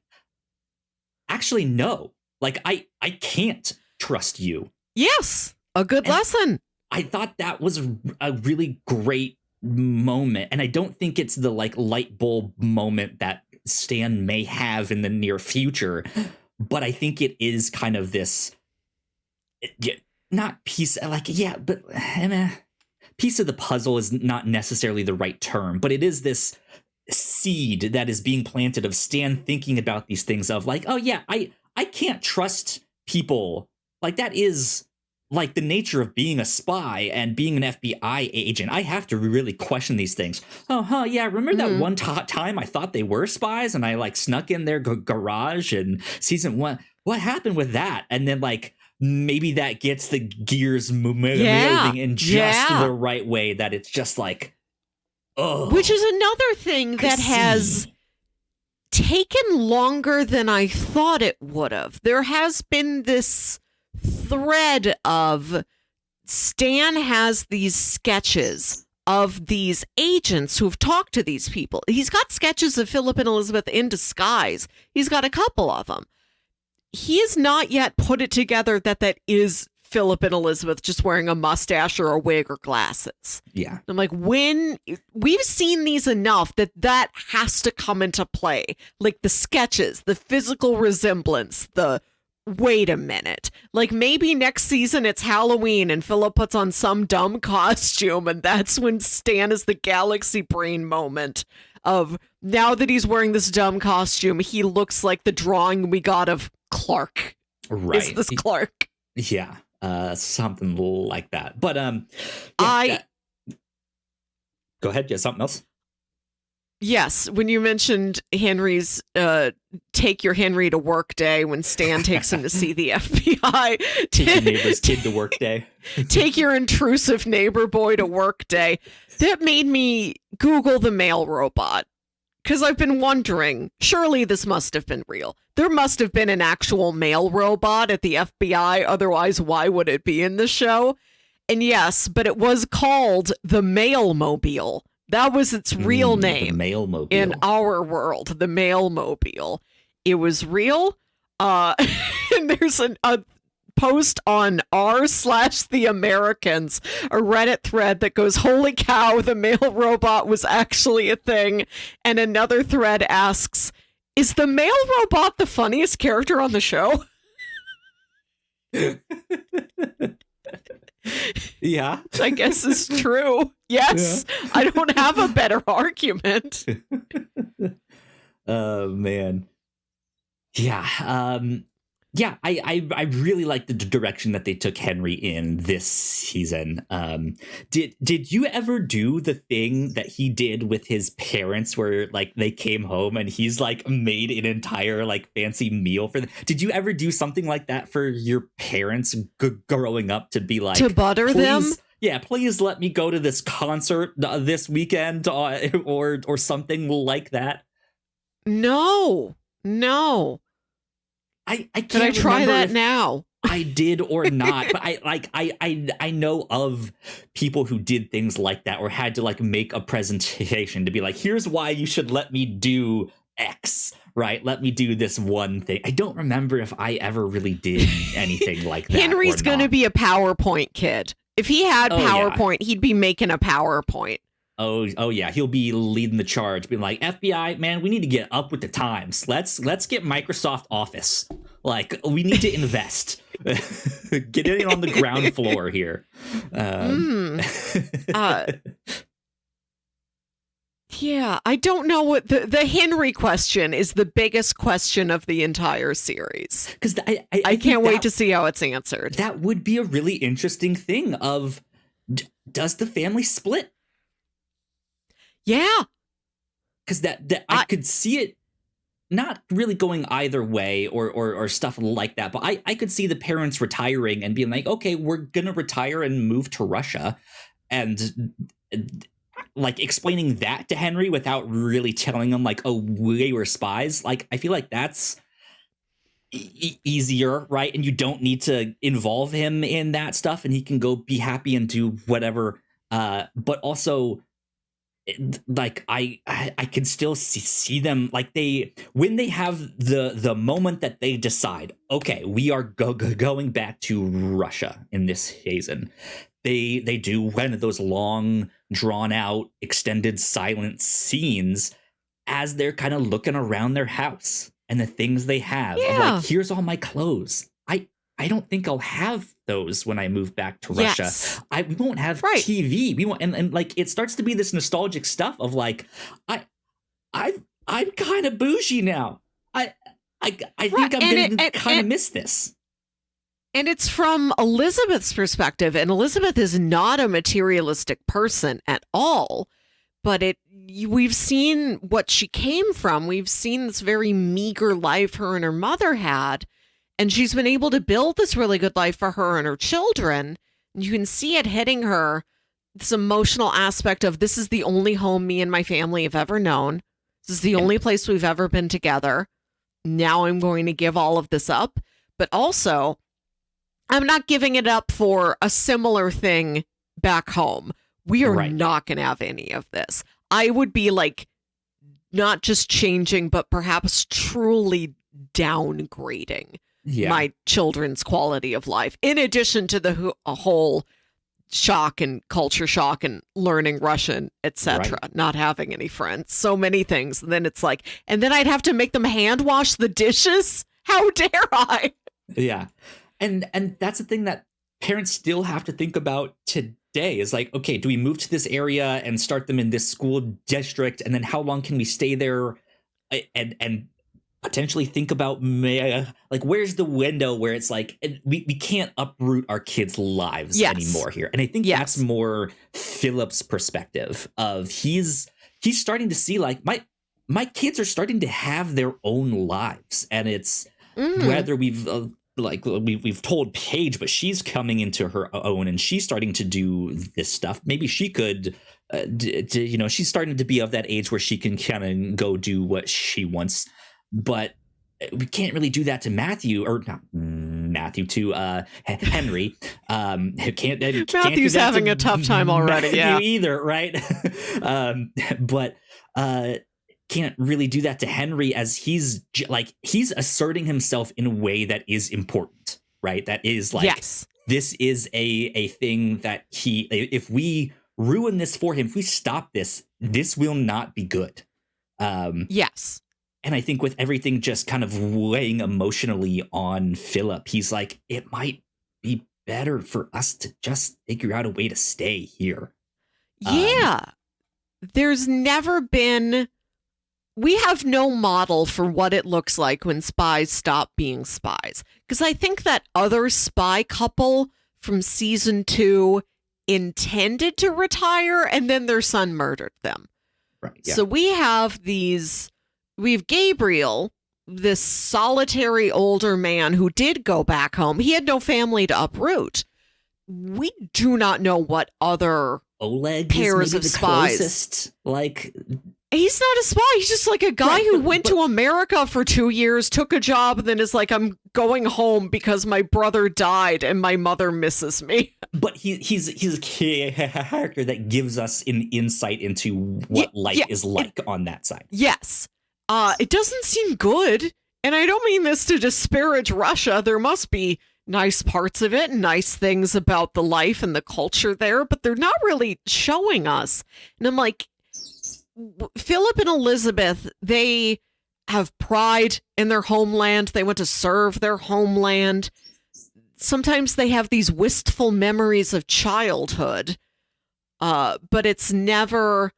actually, no, like I can't trust you. Yes. A good lesson. I thought that was a really great moment. And I don't think it's the like light bulb moment that Stan may have in the near future, but I think it is kind of this not piece like, but piece of the puzzle is not necessarily the right term, but it is this seed that is being planted of Stan thinking about these things of like, oh yeah, I can't trust people. Like that is like the nature of being a spy and being an FBI agent. I have to really question these things. Yeah. Remember that one time I thought they were spies and I like snuck in their garage in season 1. What happened with that? And then like maybe that gets the gears moving in just the right way that it's just like, Oh, which is another thing that has taken longer than I thought it would have. There has been this thread of Stan has these sketches of these agents who've talked to these people. He's got sketches of Philip and Elizabeth in disguise. He's got a couple of them. He has not yet put it together that is Philip and Elizabeth just wearing a mustache or a wig or glasses. Yeah. I'm like, when we've seen these enough that has to come into play. Like the sketches, the physical resemblance, wait a minute. Like maybe next season it's Halloween and Philip puts on some dumb costume and that's when Stan is the galaxy brain moment of now that he's wearing this dumb costume, he looks like the drawing we got of Clark. Right. Is this Clark? Yeah. Something like that. But go ahead. Yeah, something else. Yes, when you mentioned Henry's take your Henry to work day when Stan takes him to see the FBI. Take your neighbor's kid to work day. Take your intrusive neighbor boy to work day. That made me Google the mail robot. Because I've been wondering, surely this must have been real. There must have been an actual mail robot at the FBI. Otherwise, why would it be in the show? And yes, but it was called the Mailmobile. That was its real name. The Mailmobile. In our world, the Mailmobile. It was real. And there's a post on r/the Americans, a Reddit thread that goes, holy cow, the mail robot was actually a thing. And another thread asks, is the mail robot the funniest character on the show? Yeah. I guess is true. Yes. Yeah. I don't have a better argument. Oh, man. Yeah. Yeah, I really like the direction that they took Henry in this season. Did you ever do the thing that he did with his parents where like they came home and he's like made an entire like fancy meal for them? Did you ever do something like that for your parents growing up to be like, to butter them? Yeah, please let me go to this concert this weekend or something like that. No. I can't Can I try that now? I did or not, but I know of people who did things like that or had to like make a presentation to be like, here's why you should let me do X, right? Let me do this one thing. I don't remember if I ever really did anything like that. Henry's going to be a PowerPoint kid. If he had PowerPoint, yeah. He'd be making a PowerPoint. Oh yeah, he'll be leading the charge, being like, FBI, man, we need to get up with the times. Let's get Microsoft Office. Like, we need to invest. Get in on the ground floor here. Yeah, I don't know what the Henry question is. The biggest question of the entire series. Because I can't wait to see how it's answered. That would be a really interesting thing of, does the family split? Yeah. Because I could see it not really going either way or stuff like that. But I could see the parents retiring and being like, okay, we're going to retire and move to Russia. And like explaining that to Henry without really telling him like, oh, we were spies. Like, I feel like that's easier, right? And you don't need to involve him in that stuff and he can go be happy and do whatever. But also, like I can still see them like when they have the moment that they decide, okay, we are going back to Russia in this season. They do one of those long drawn out extended silent scenes as they're kind of looking around their house and the things they have. Yeah. Like, here's all my clothes. I don't think I'll have those when I move back to Russia. Yes. We won't have TV. We won't, and like it starts to be this nostalgic stuff of like, I'm kind of bougie now. I think I'm gonna kind of miss this. And it's from Elizabeth's perspective, and Elizabeth is not a materialistic person at all. But we've seen what she came from. We've seen this very meager life her and her mother had. And she's been able to build this really good life for her and her children. And you can see it hitting her this emotional aspect of this is the only home me and my family have ever known. This is the only place we've ever been together. Now I'm going to give all of this up. But also, I'm not giving it up for a similar thing back home. We are not going to have any of this. I would be like, not just changing, but perhaps truly downgrading my children's quality of life, in addition to the whole shock and culture shock and learning Russian, etc. Not having any friends, so many things. And then it's like, and then I'd have to make them hand wash the dishes. How dare I? Yeah. And that's the thing that parents still have to think about today is like, okay, do we move to this area and start them in this school district? And then how long can we stay there and potentially think about like, where's the window where it's like, we can't uproot our kids' lives anymore here. And I think that's more Philip's perspective of he's starting to see like my kids are starting to have their own lives. And it's whether we've told Paige, but she's coming into her own and she's starting to do this stuff. Maybe she could, she's starting to be of that age where she can kind of go do what she wants. But we can't really do that to Matthew, or not Matthew, to Henry. Matthew's having a tough time already. Matthew either, right? But can't really do that to Henry, as he's asserting himself in a way that is important, right? That is like, this is a thing that if we ruin this for him, if we stop this will not be good. Yes. And I think with everything just kind of weighing emotionally on Philip, he's like, it might be better for us to just figure out a way to stay here. Yeah. There's never been... We have no model for what it looks like when spies stop being spies. Because I think that other spy couple from season 2 intended to retire and then their son murdered them. Right. Yeah. So we have Gabriel, this solitary older man who did go back home. He had no family to uproot. We do not know what other Oleg pairs is maybe of the spies. Closest, like, he's not a spy. He's just like a guy who went to America for 2 years, took a job, and then is like, I'm going home because my brother died and my mother misses me. But he's a character that gives us an insight into what life is like on that side. Yes. It doesn't seem good. And I don't mean this to disparage Russia. There must be nice parts of it and nice things about the life and the culture there, but they're not really showing us. And I'm like, Philip and Elizabeth, they have pride in their homeland. They want to serve their homeland. Sometimes they have these wistful memories of childhood, but it's never...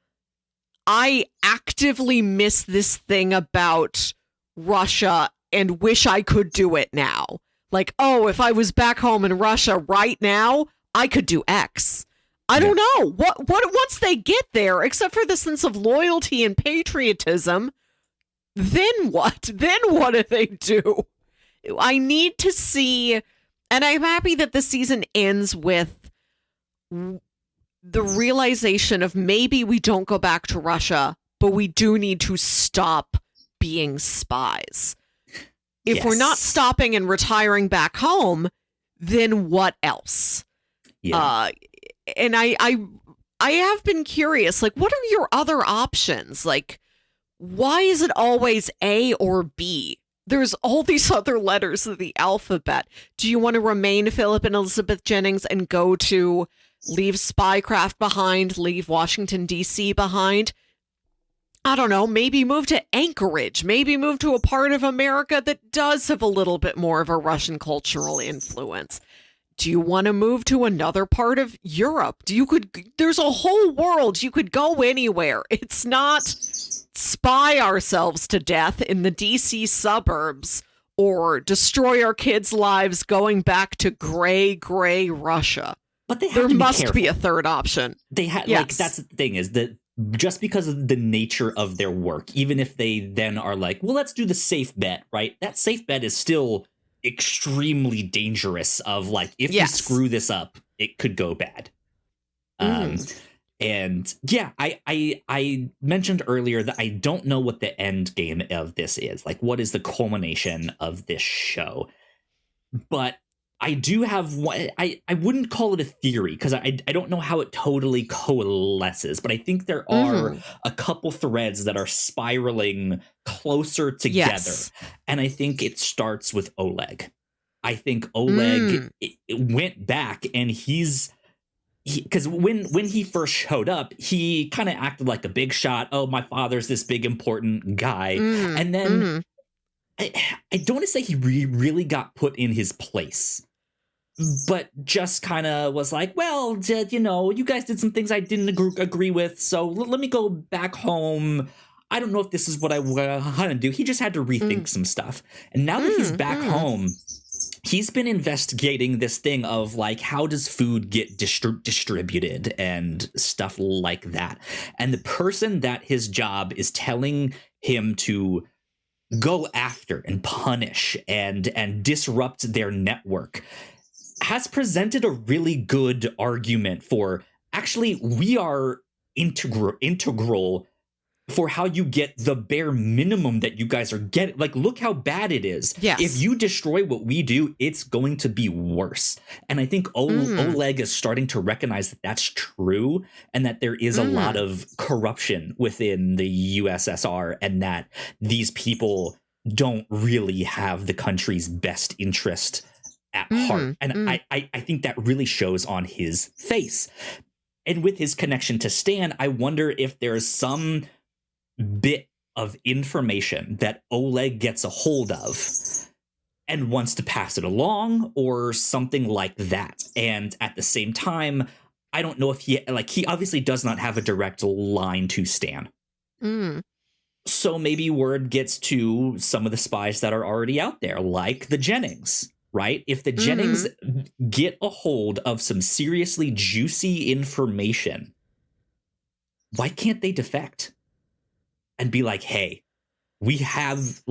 I actively miss this thing about Russia and wish I could do it now. Like, oh, if I was back home in Russia right now, I could do X. I don't know. What once they get there, except for the sense of loyalty and patriotism, then what? Then what do they do? I need to see, and I'm happy that the season ends with the realization of maybe we don't go back to Russia, but we do need to stop being spies. If we're not stopping and retiring back home, then what else? Yeah. And I have been curious, like, what are your other options? Like, why is it always A or B? There's all these other letters of the alphabet. Do you want to remain Philip and Elizabeth Jennings and go to leave spycraft behind, leave Washington, D.C. behind? I don't know, maybe move to Anchorage, maybe move to a part of America that does have a little bit more of a Russian cultural influence. Do you want to move to another part of Europe? There's a whole world. You could go anywhere. It's not spy ourselves to death in the DC suburbs or destroy our kids' lives going back to gray Russia. But there must be a third option. Like, that's the thing, is that just because of the nature of their work, even if they then are like, well, let's do the safe bet, right? That safe bet is still extremely dangerous of like, if we screw this up, it could go bad. And yeah, I mentioned earlier that I don't know what the end game of this is. Like, what is the culmination of this show? But I do have one. I wouldn't call it a theory because I don't know how it totally coalesces, but I think there are a couple threads that are spiraling closer together. Yes. And I think it starts with Oleg. I think Oleg it went back, and because when he first showed up, he kind of acted like a big shot. Oh, my father's this big important guy. And then I don't want to say he really got put in his place, but just kind of was like, well, you guys did some things I didn't agree with, so let me go back home. I don't know if this is what I want to do. He just had to rethink some stuff. And now that he's back home, he's been investigating this thing of like, how does food get distributed and stuff like that. And the person that his job is telling him to go after and punish and disrupt their network has presented a really good argument for, actually, we are integral for how you get the bare minimum that you guys are getting. Like, look how bad it is. Yes. If you destroy what we do, it's going to be worse. And I think Oleg is starting to recognize that that's true, and that there is a lot of corruption within the USSR, and that these people don't really have the country's best interest at heart. And I think that really shows on his face. And with his connection to Stan, I wonder if there's some bit of information that Oleg gets a hold of and wants to pass it along, or something like that. And at the same time, I don't know if he obviously does not have a direct line to Stan. So maybe word gets to some of the spies that are already out there, like the Jennings, right? If the Jennings get a hold of some seriously juicy information, why can't they defect and be like, hey, we have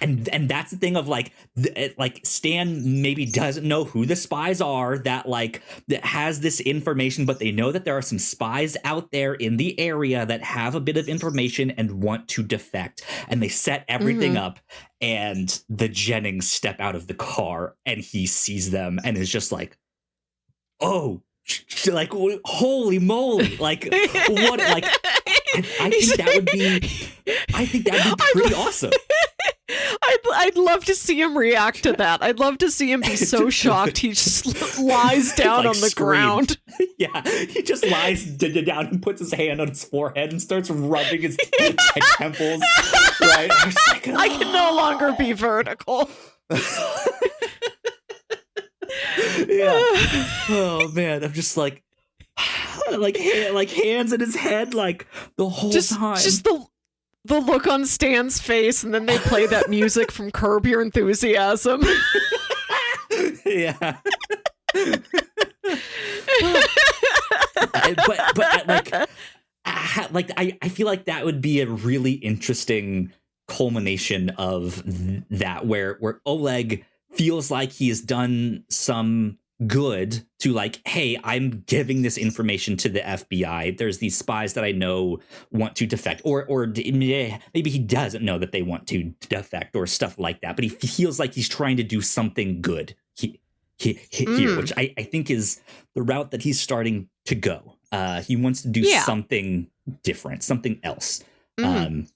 and that's the thing of like Stan maybe doesn't know who the spies are that has this information, but they know that there are some spies out there in the area that have a bit of information and want to defect, and they set everything up, and the Jennings step out of the car and he sees them and is just like, oh, like, holy moly, like, what, like, I think that would be pretty awesome. I'd love to see him react to that. I'd love to see him be so shocked he just lies down on the ground. Yeah, he just lies down and puts his hand on his forehead and starts rubbing his temples. Right? I can no longer be vertical. Yeah. Oh man, I'm just like hands in his head like the whole time. Just the look on Stan's face, and then they play that music from Curb Your Enthusiasm. Yeah. but I feel like that would be a really interesting culmination of that, where Oleg feels like he's done some good to, like, hey, I'm giving this information to the FBI. There's these spies that I know want to defect, or maybe he doesn't know that they want to defect or stuff like that, but he feels like he's trying to do something good here, which I think is the route that he's starting to go. He wants to do something different, something else. I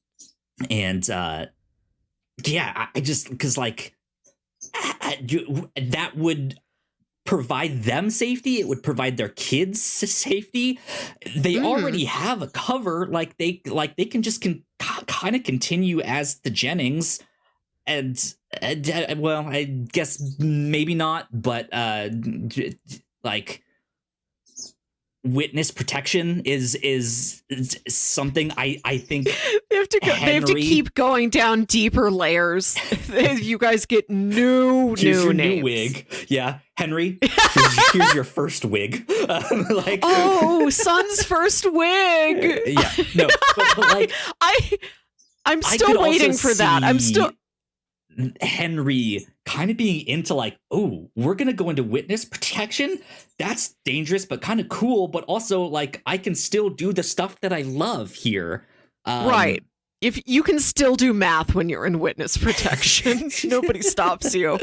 just, because like, that would provide them safety. It would provide their kids safety. They already have a cover. Like they can just kind of continue as the Jennings, and well, I guess maybe not, but like, witness protection is something I think they have to keep going down deeper layers. You guys get new names. New wig. Yeah, Henry, here's your first wig. Son's first wig. Yeah, no, but like, I'm still waiting for that. I'm still. Henry kind of being into like, oh, we're gonna go into witness protection. That's dangerous, but kind of cool. But also like, I can still do the stuff that I love here. Right. If you can still do math when you're in witness protection, nobody stops you.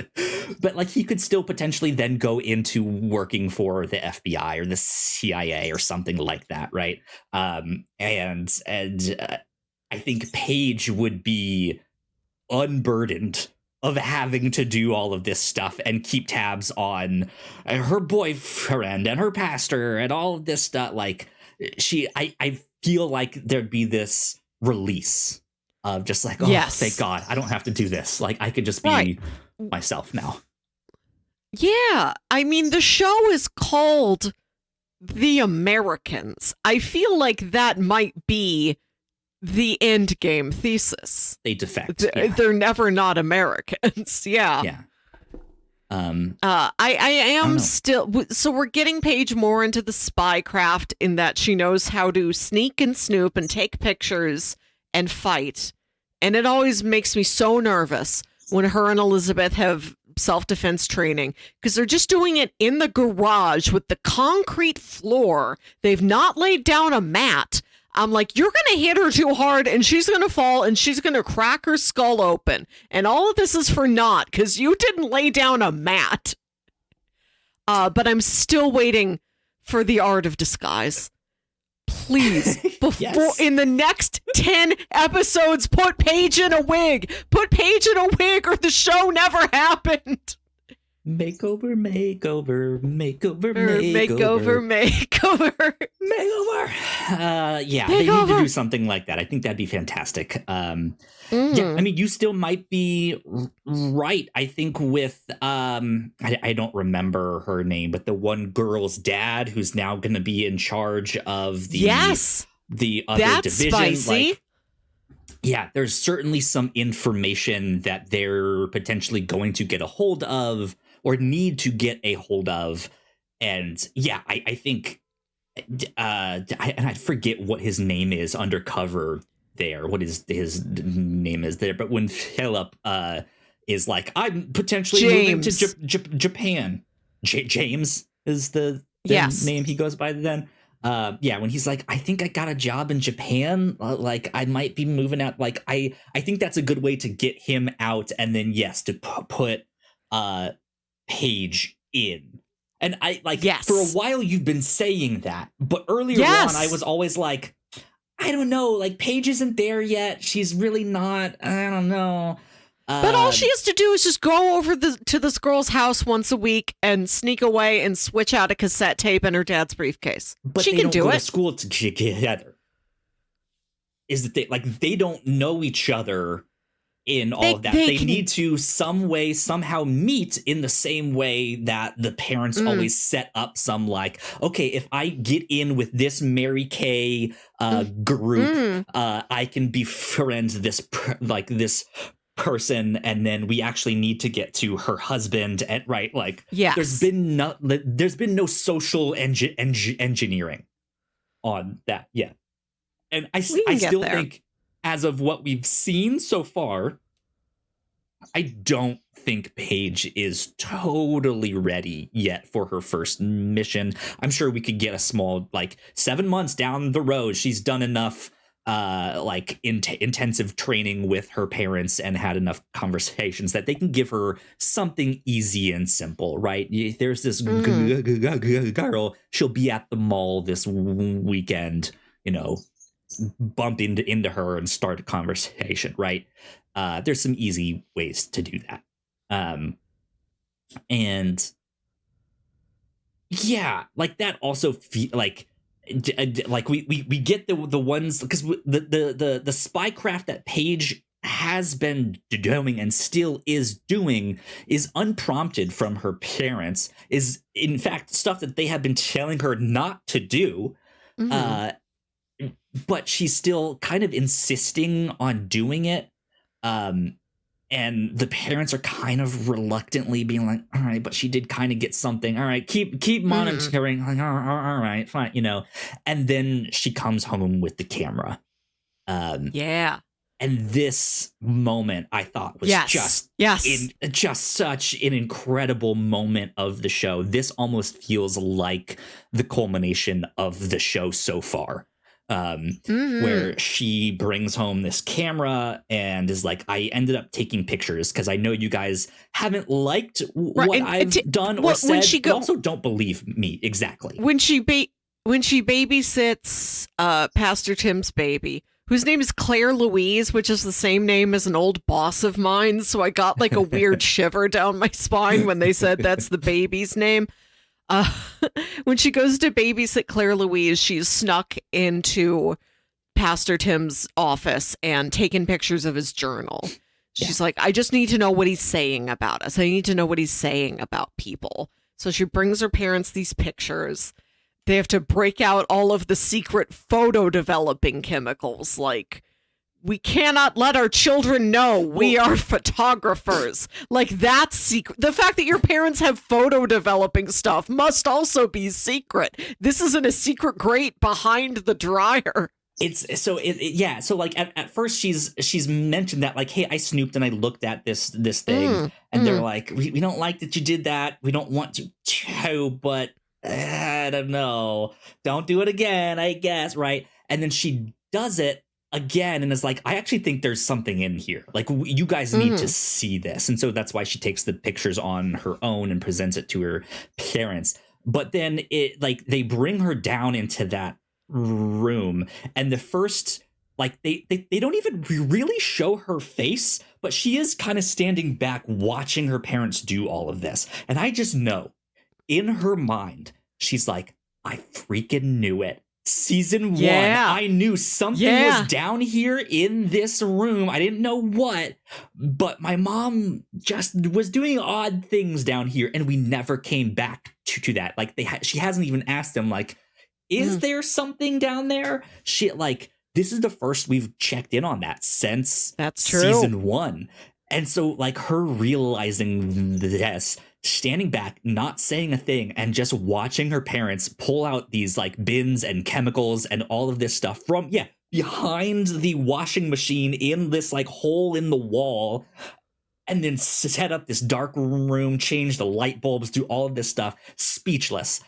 But like, he could still potentially then go into working for the FBI or the CIA or something like that, right? And I think Paige would be unburdened of having to do all of this stuff and keep tabs on her boyfriend and her pastor and all of this stuff. Like, I feel like there'd be this release of just like, oh, yes. Thank God, I don't have to do this. Like, I could just be myself now. Yeah. I mean, the show is called The Americans. I feel like that might be the end game thesis. They defect. They're never not Americans. Yeah. Yeah. I am still. So we're getting Paige more into the spycraft in that she knows how to sneak and snoop and take pictures and fight. And it always makes me so nervous when her and Elizabeth have self-defense training because they're just doing it in the garage with the concrete floor. They've not laid down a mat. I'm like, you're going to hit her too hard and she's going to fall and she's going to crack her skull open. And all of this is for naught because you didn't lay down a mat. But I'm still waiting for the art of disguise. Please, before in the next 10 episodes, put Paige in a wig. Put Paige in a wig or the show never happened. Makeover. Yeah, they need to do something like that. I think that'd be fantastic. Yeah, I mean, you still might be right. I think with I don't remember her name, but the one girl's dad who's now going to be in charge of the other division. Spicy. Like, yeah, there's certainly some information that they're potentially going to get a hold of or need to get a hold of. And yeah, I think I forget what his name is undercover there, what his name is there. But when Philip is like, I'm potentially moving to Japan. James is the name he goes by then. When he's like, I think I got a job in Japan, like I might be moving out. Like I think that's a good way to get him out, and then to put Paige in. And I for a while you've been saying that, but earlier on I was always like, I don't know, like Paige isn't there yet. She's really not. I don't know. But all she has to do is just go over to this girl's house once a week and sneak away and switch out a cassette tape in her dad's briefcase. But she can do it. They don't go to school together. Is that they don't know each other in all of that. They need to somehow meet in the same way that the parents always set up some like, okay, if I get in with this Mary Kay group, I can befriend this this person, and then we actually need to get to her husband, and there's been no social engineering on that yet. And I still think, as of what we've seen so far, I don't think Paige is totally ready yet for her first mission. I'm sure we could get a small, 7 months down the road, she's done enough intensive training with her parents and had enough conversations that they can give her something easy and simple, right? There's this girl, she'll be at the mall this weekend, bump into her and start a conversation, right? There's some easy ways to do that. And yeah, that also we get the ones, because the spycraft that Paige has been doing and still is doing is unprompted from her parents, is in fact stuff that they have been telling her not to do. But she's still kind of insisting on doing it. And the parents are kind of reluctantly being like, all right, but she did kind of get something. All right, keep monitoring. Like, all right, fine, And then she comes home with the camera. And And this moment I thought was just such an incredible moment of the show. This almost feels like the culmination of the show so far. Where she brings home this camera and is like, I ended up taking pictures because I know you guys haven't liked what I've done or said, but also don't believe me exactly. When she babysits Pastor Tim's baby, whose name is Claire Louise, which is the same name as an old boss of mine, so I got like a weird shiver down my spine when they said that's the baby's name. When she goes to babysit Claire Louise, she's snuck into Pastor Tim's office and taken pictures of his journal. She's like, I just need to know what he's saying about us. I need to know what he's saying about people. So she brings her parents these pictures. They have to break out all of the secret photo developing chemicals, like, we cannot let our children know we are photographers. Like, that's secret. The fact that your parents have photo developing stuff must also be secret. This isn't a secret grate behind the dryer. So like at first she's mentioned that, like, hey, I snooped and I looked at this thing, and they're like, we don't like that you did that. We don't want to, but I don't know. Don't do it again, I guess, right? And then she does it again and is like, I actually think there's something in here. Like, you guys need to see this. And so that's why she takes the pictures on her own and presents it to her parents. But then they bring her down into that room, and the first, like, they don't even really show her face, but she is kind of standing back watching her parents do all of this. And I just know in her mind, she's like, I freaking knew it. Season 1, I knew something was down here in this room. I didn't know what, but my mom just was doing odd things down here, and we never came back to that. Like, she hasn't even asked them, like, is there something down there? This is the first we've checked in on that since season 1. And so, like, her realizing this, standing back, not saying a thing, and just watching her parents pull out these, like, bins and chemicals and all of this stuff from, behind the washing machine in this, like, hole in the wall, and then set up this dark room, change the light bulbs, do all of this stuff, speechless.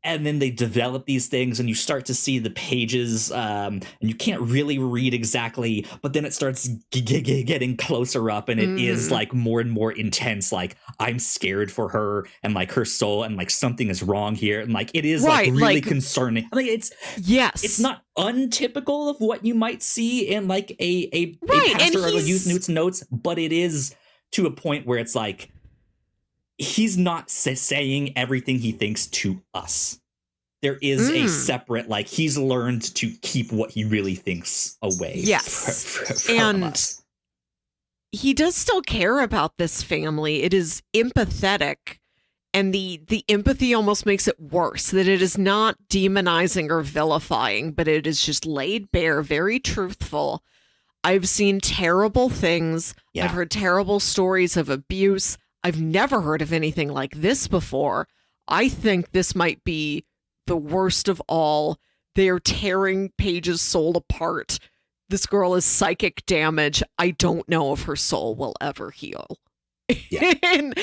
And then they develop these things, and you start to see the pages, and you can't really read exactly, but then it starts getting closer up, and it is, like, more and more intense. Like, I'm scared for her and, like, her soul, and, like, something is wrong here, and, like, it is like really concerning. Like, it's not untypical of what you might see in, like, a pastor or a youth notes, but it is to a point where it's like, he's not saying everything he thinks to us. There is a separate, like, he's learned to keep what he really thinks away. From us. He does still care about this family. It is empathetic, and the empathy almost makes it worse, that it is not demonizing or vilifying, but it is just laid bare, very truthful. I've seen terrible things. I've heard terrible stories of abuse. I've never heard of anything like this before. I think this might be the worst of all. They're tearing Paige's soul apart. This girl is psychic damage. I don't know if her soul will ever heal. Yeah. and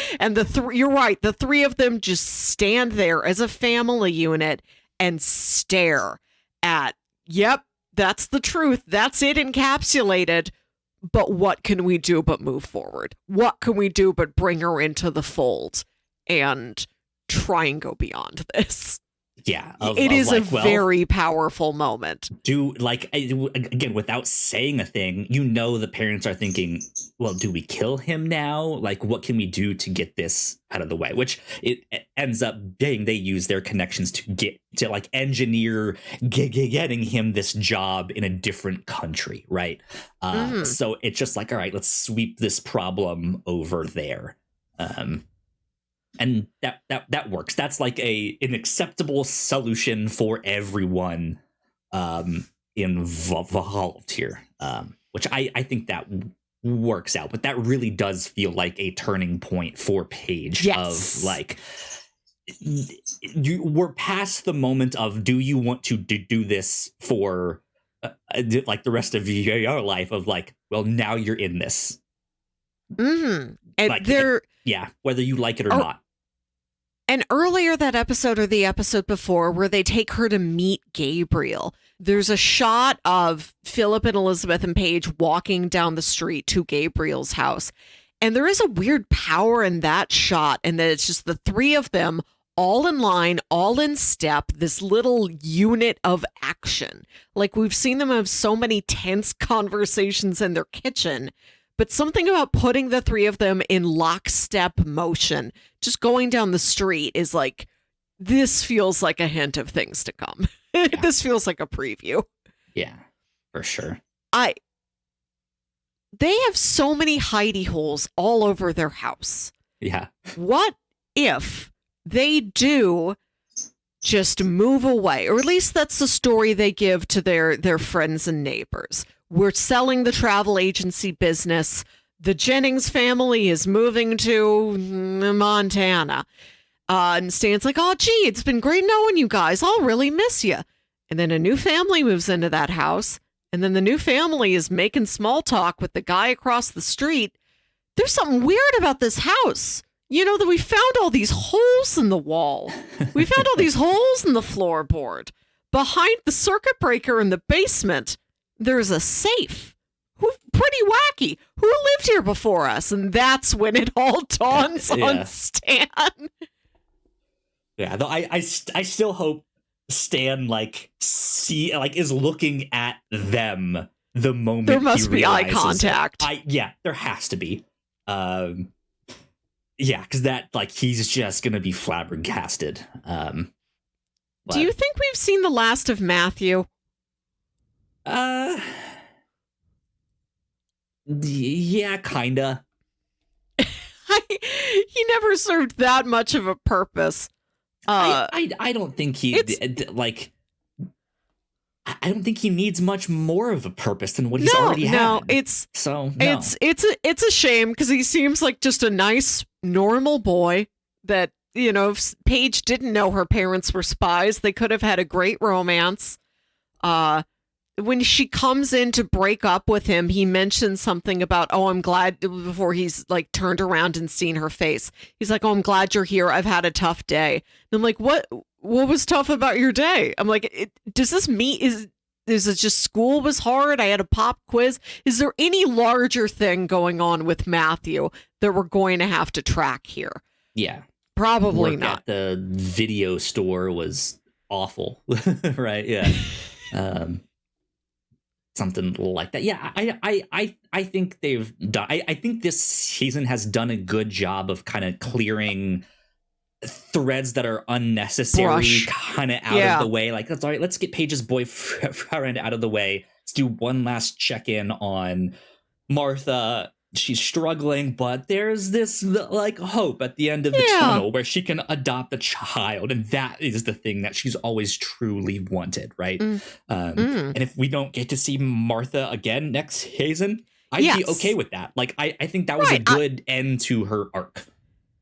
you're right. The three of them just stand there as a family unit and stare at, yep, that's the truth. That's it encapsulated. But what can we do but move forward? What can we do but bring her into the fold and try and go beyond this? Yeah. It is a very powerful moment. Again, without saying a thing, the parents are thinking, well, do we kill him now? Like, what can we do to get this out of the way? Which it ends up being, they use their connections to engineer getting him this job in a different country, right? So it's just like, all right, let's sweep this problem over there. And that works. That's like an acceptable solution for everyone involved here, which I think that works out. But that really does feel like a turning point for Paige. Yes. Of like, we're past the moment of, do you want to do this for like the rest of your life of like, well, now you're in this. Mm-hmm. And like, they're whether you like it or not. And earlier that episode or the episode before where they take her to meet Gabriel, there's a shot of Philip and Elizabeth and Paige walking down the street to Gabriel's house. And there is a weird power in that shot, and that it's just the three of them all in line, all in step, this little unit of action. Like we've seen them have so many tense conversations in their kitchen, but something about putting the three of them in lockstep motion, just going down the street is like, this feels like a hint of things to come. Yeah. This feels like a preview. Yeah, for sure. They have so many hidey holes all over their house. Yeah. What if they do just move away? Or at least that's the story they give to their friends and neighbors. We're selling the travel agency business. The Jennings family is moving to Montana. And Stan's like, oh, gee, it's been great knowing you guys. I'll really miss you. And then a new family moves into that house. And then the new family is making small talk with the guy across the street. There's something weird about this house. You know, that we found all these holes in the wall. We found all these holes in the floorboard. Behind the circuit breaker in the basement, there's a safe. Pretty wacky. Who lived here before us? And that's when it all dawns on Stan. Yeah, though I still hope Stan is looking at them the moment there must be eye contact. There has to be. Because that he's just gonna be flabbergasted. Do you think we've seen the last of Matthew? Yeah, kinda. He never served that much of a purpose. I don't think he I don't think he needs much more of a purpose than what he's already had. No, it's a shame because he seems like just a nice, normal boy that, you know, if Paige didn't know her parents were spies, they could have had a great romance. When she comes in to break up with him, he mentions something about, oh, I'm glad, before he's like turned around and seen her face. He's like, oh, I'm glad you're here. I've had a tough day. And I'm like, what was tough about your day? I'm like, does this mean, is it just school was hard? I had a pop quiz. Is there any larger thing going on with Matthew that we're going to have to track here? Yeah. Probably Work not. At the video store was awful. Right. Yeah. Something like that. Yeah, I think they've done. I think this season has done a good job of kind of clearing threads that are unnecessary, kind of out of the way. Like, that's all right. Let's get Paige's boyfriend out of the way. Let's do one last check-in on Martha. She's struggling, but there's this hope at the end of the tunnel where she can adopt a child, and that is the thing that she's always truly wanted, right? And if we don't get to see Martha again next season, I'd be okay with that. Like, I think that was a good end to her arc.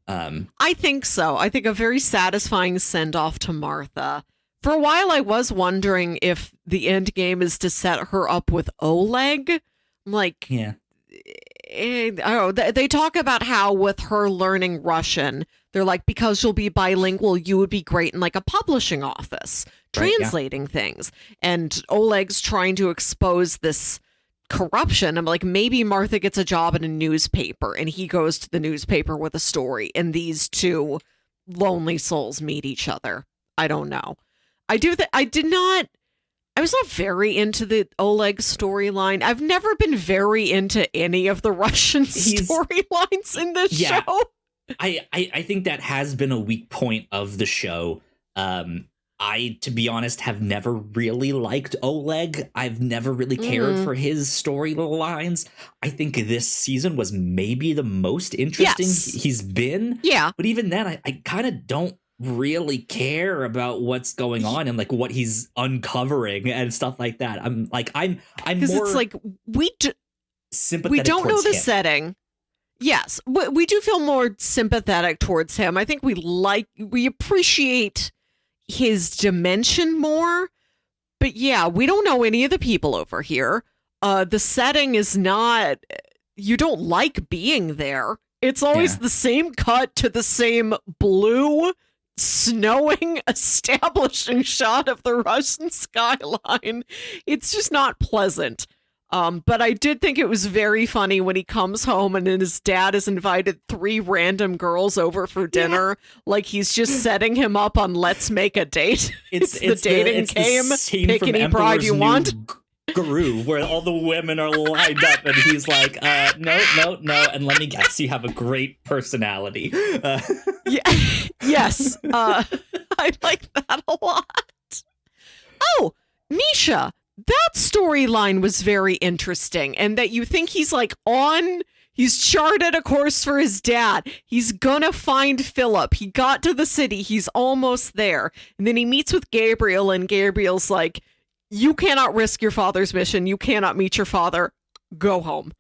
I think so. I think a very satisfying send-off to Martha. For a while, I was wondering if the end game is to set her up with Oleg. I'm like, they talk about how with her learning Russian, they're like, because you'll be bilingual, you would be great in like a publishing office, translating things. And Oleg's trying to expose this corruption. I'm like, maybe Martha gets a job in a newspaper and he goes to the newspaper with a story and these two lonely souls meet each other. I don't know. I was not very into the Oleg storyline. I've never been very into any of the Russian storylines in this show. I think that has been a weak point of the show. I, to be honest, have never really liked Oleg. I've never really cared for his storylines. I think this season was maybe the most interesting he's been. Yeah. But even then, I kind of don't really care about what's going on and like what he's uncovering and stuff like that. I'm because more it's like we don't know the setting. Yes, we do feel more sympathetic towards him. I think we appreciate his dimension more, But yeah, we don't know any of the people over here. The setting is not, you don't like being there. It's always the same cut to the same blue, snowing, establishing shot of the Russian skyline. It's just not pleasant. But I did think it was very funny when he comes home and then his dad has invited 3 random girls over for dinner. Like he's just setting him up on let's make a date. It's the dating game. Pick any bride you want. Guru, where all the women are lined up and he's like, no, and let me guess, you have a great personality. Yes. I like that a lot. Oh, Mischa. That storyline was very interesting, and that you think he's charted a course for his dad. He's gonna find Philip. He got to the city. He's almost there. And then he meets with Gabriel, and Gabriel's like, you cannot risk your father's mission. You cannot meet your father. Go home.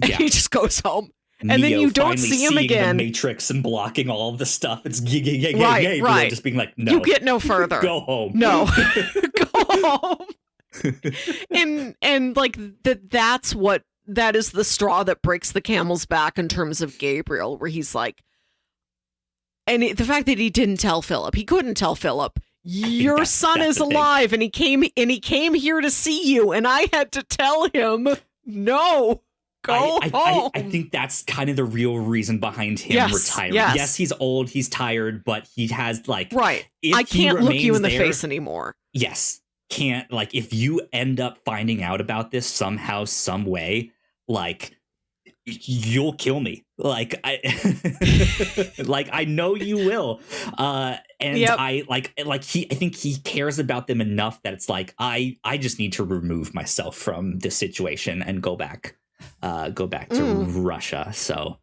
And he just goes home. And then you don't see him again. The Matrix and blocking all of the stuff. It's right. Just being like, no. You get no further. Go home. No. Go home. and like that is the straw that breaks the camel's back in terms of Gabriel, where he's like, and the fact that he didn't tell Philip, he couldn't tell Philip, your son is alive, and he came here to see you, and I had to tell him, no, go home. I think that's kind of the real reason behind him retiring. Yes, he's old, he's tired, but he has like, right. I can't look you in the face anymore. Yes. Can't, like, if you end up finding out about this somehow, some way, like, you'll kill me. Like, I know you will. And I think he cares about them enough that it's like, I just need to remove myself from this situation and go back to Russia. So,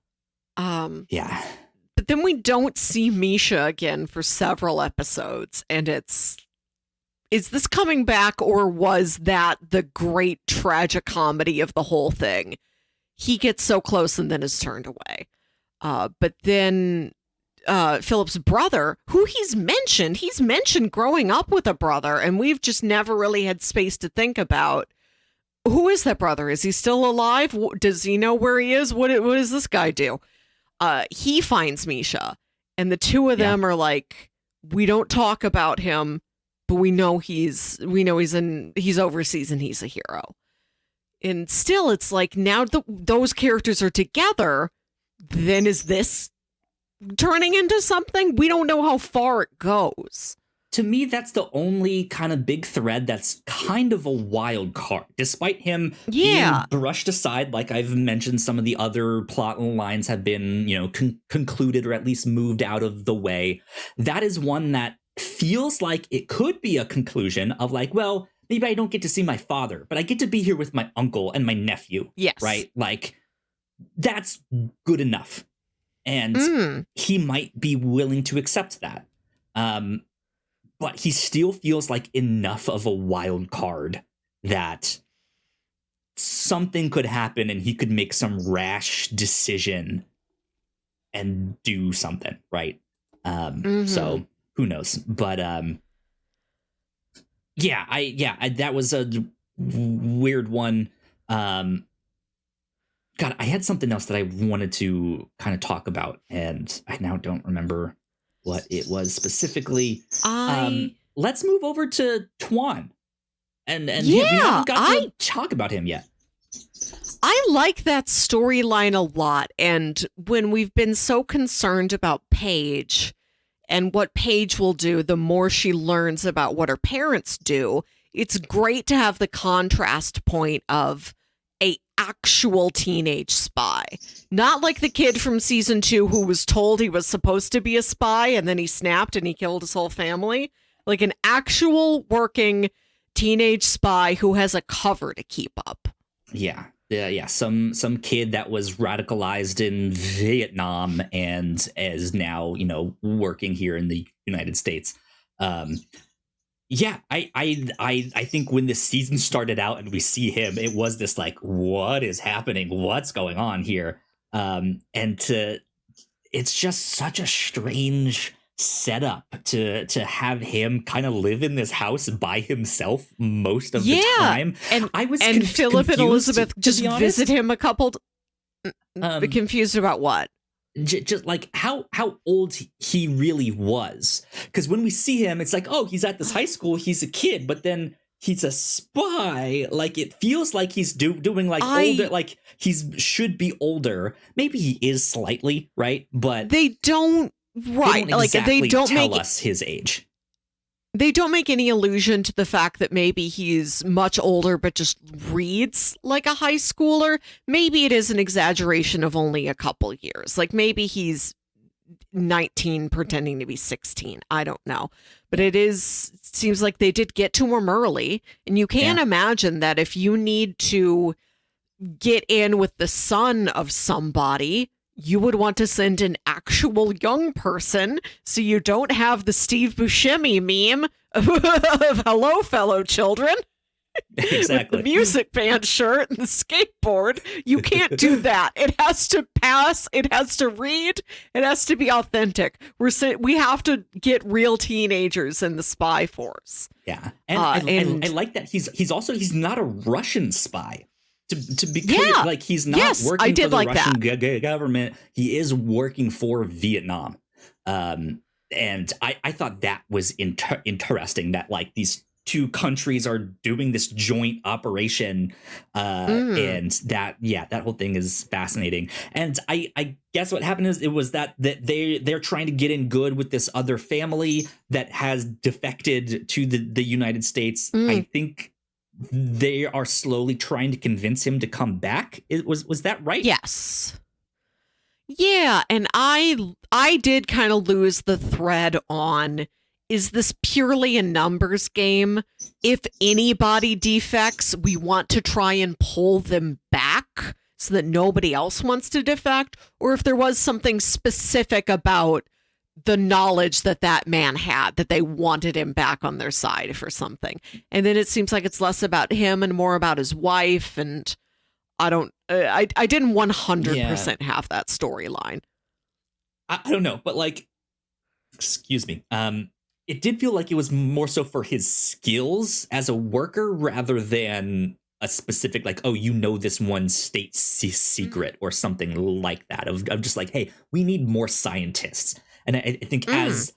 yeah. But then we don't see Mischa again for several episodes, and is this coming back, or was that the great tragicomedy of the whole thing? He gets so close and then is turned away. But then Philip's brother, who he's mentioned growing up with a brother, and we've just never really had space to think about. Who is that brother? Is he still alive? Does he know where he is? What does this guy do? He finds Mischa, and the two of them are like, we don't talk about him, but we know he's overseas and he's a hero. And still, it's like, now those characters are together, then is this turning into something? We don't know how far it goes. To me, that's the only kind of big thread that's kind of a wild card. Despite him being brushed aside, like I've mentioned, some of the other plot lines have been, concluded or at least moved out of the way. That is one that feels like it could be a conclusion of like, well, maybe I don't get to see my father, but I get to be here with my uncle and my nephew. Yes. Right? Like, that's good enough. And he might be willing to accept that. But he still feels like enough of a wild card that something could happen and he could make some rash decision and do something, right? So who knows? But that was a weird one. God, I had something else that I wanted to kind of talk about, and I now don't remember what it was specifically. Let's move over to Tuan. And we haven't got to talk about him yet. I like that storyline a lot. And when we've been so concerned about Paige and what Paige will do, the more she learns about what her parents do, it's great to have the contrast point of a actual teenage spy. Not like the kid from season 2 who was told he was supposed to be a spy and then he snapped and he killed his whole family. Like an actual working teenage spy who has a cover to keep up. Yeah. Some kid that was radicalized in Vietnam and is now, working here in the United States. I think when this season started out and we see him, it was this like, what is happening? What's going on here? It's just such a strange set up to have him kind of live in this house by himself most of the time. And I was Philip and Elizabeth just visit him a couple. Confused about what? Just like how old he really was, because when we see him, it's like, oh, he's at this high school, he's a kid, but then he's a spy. Like, it feels like he's doing like older, like should be older. Maybe he is slightly, right? But they don't exactly tell us his age. They don't make any allusion to the fact that maybe he's much older, but just reads like a high schooler. Maybe it is an exaggeration of only a couple years. Like, maybe he's 19 pretending to be 16. I don't know. But it seems like they did get to him early. And you can imagine that if you need to get in with the son of somebody, you would want to send an actual young person, so you don't have the Steve Buscemi meme of hello, fellow children. Exactly. With the music band shirt and the skateboard. You can't do that. It has to pass. It has to read. It has to be authentic. We have to get real teenagers in the spy force. Yeah. And I like that he's not a Russian spy. To be clear, like, he's not working for the Russian government. He is working for Vietnam. And I thought that was interesting, that like these two countries are doing this joint operation. And that whole thing is fascinating. And I guess what happened is that they're trying to get in good with this other family that has defected to the United States. I think they are slowly trying to convince him to come back. Was that right? Yes. Yeah, and I did kind of lose the thread on, is this purely a numbers game? If anybody defects, we want to try and pull them back so that nobody else wants to defect, or if there was something specific about the knowledge that man had, that they wanted him back on their side for something. And then it seems like it's less about him and more about his wife. And I didn't 100% have that storyline. I don't know, but like, excuse me. It did feel like it was more so for his skills as a worker rather than a specific, like, oh, you know, this one state secret or something like that of just like, hey, we need more scientists. And I think as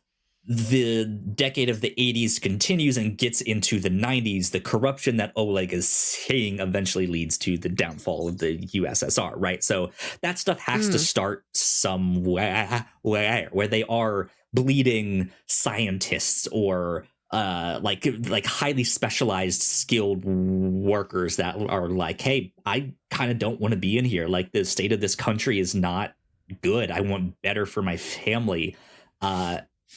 the decade of the 80s continues and gets into the 90s, the corruption that Oleg is saying eventually leads to the downfall of the USSR, right? So that stuff has to start somewhere where they are bleeding scientists or like highly specialized skilled workers that are like, hey, I kind of don't want to be in here. Like, the state of this country is not good. I want better for my family.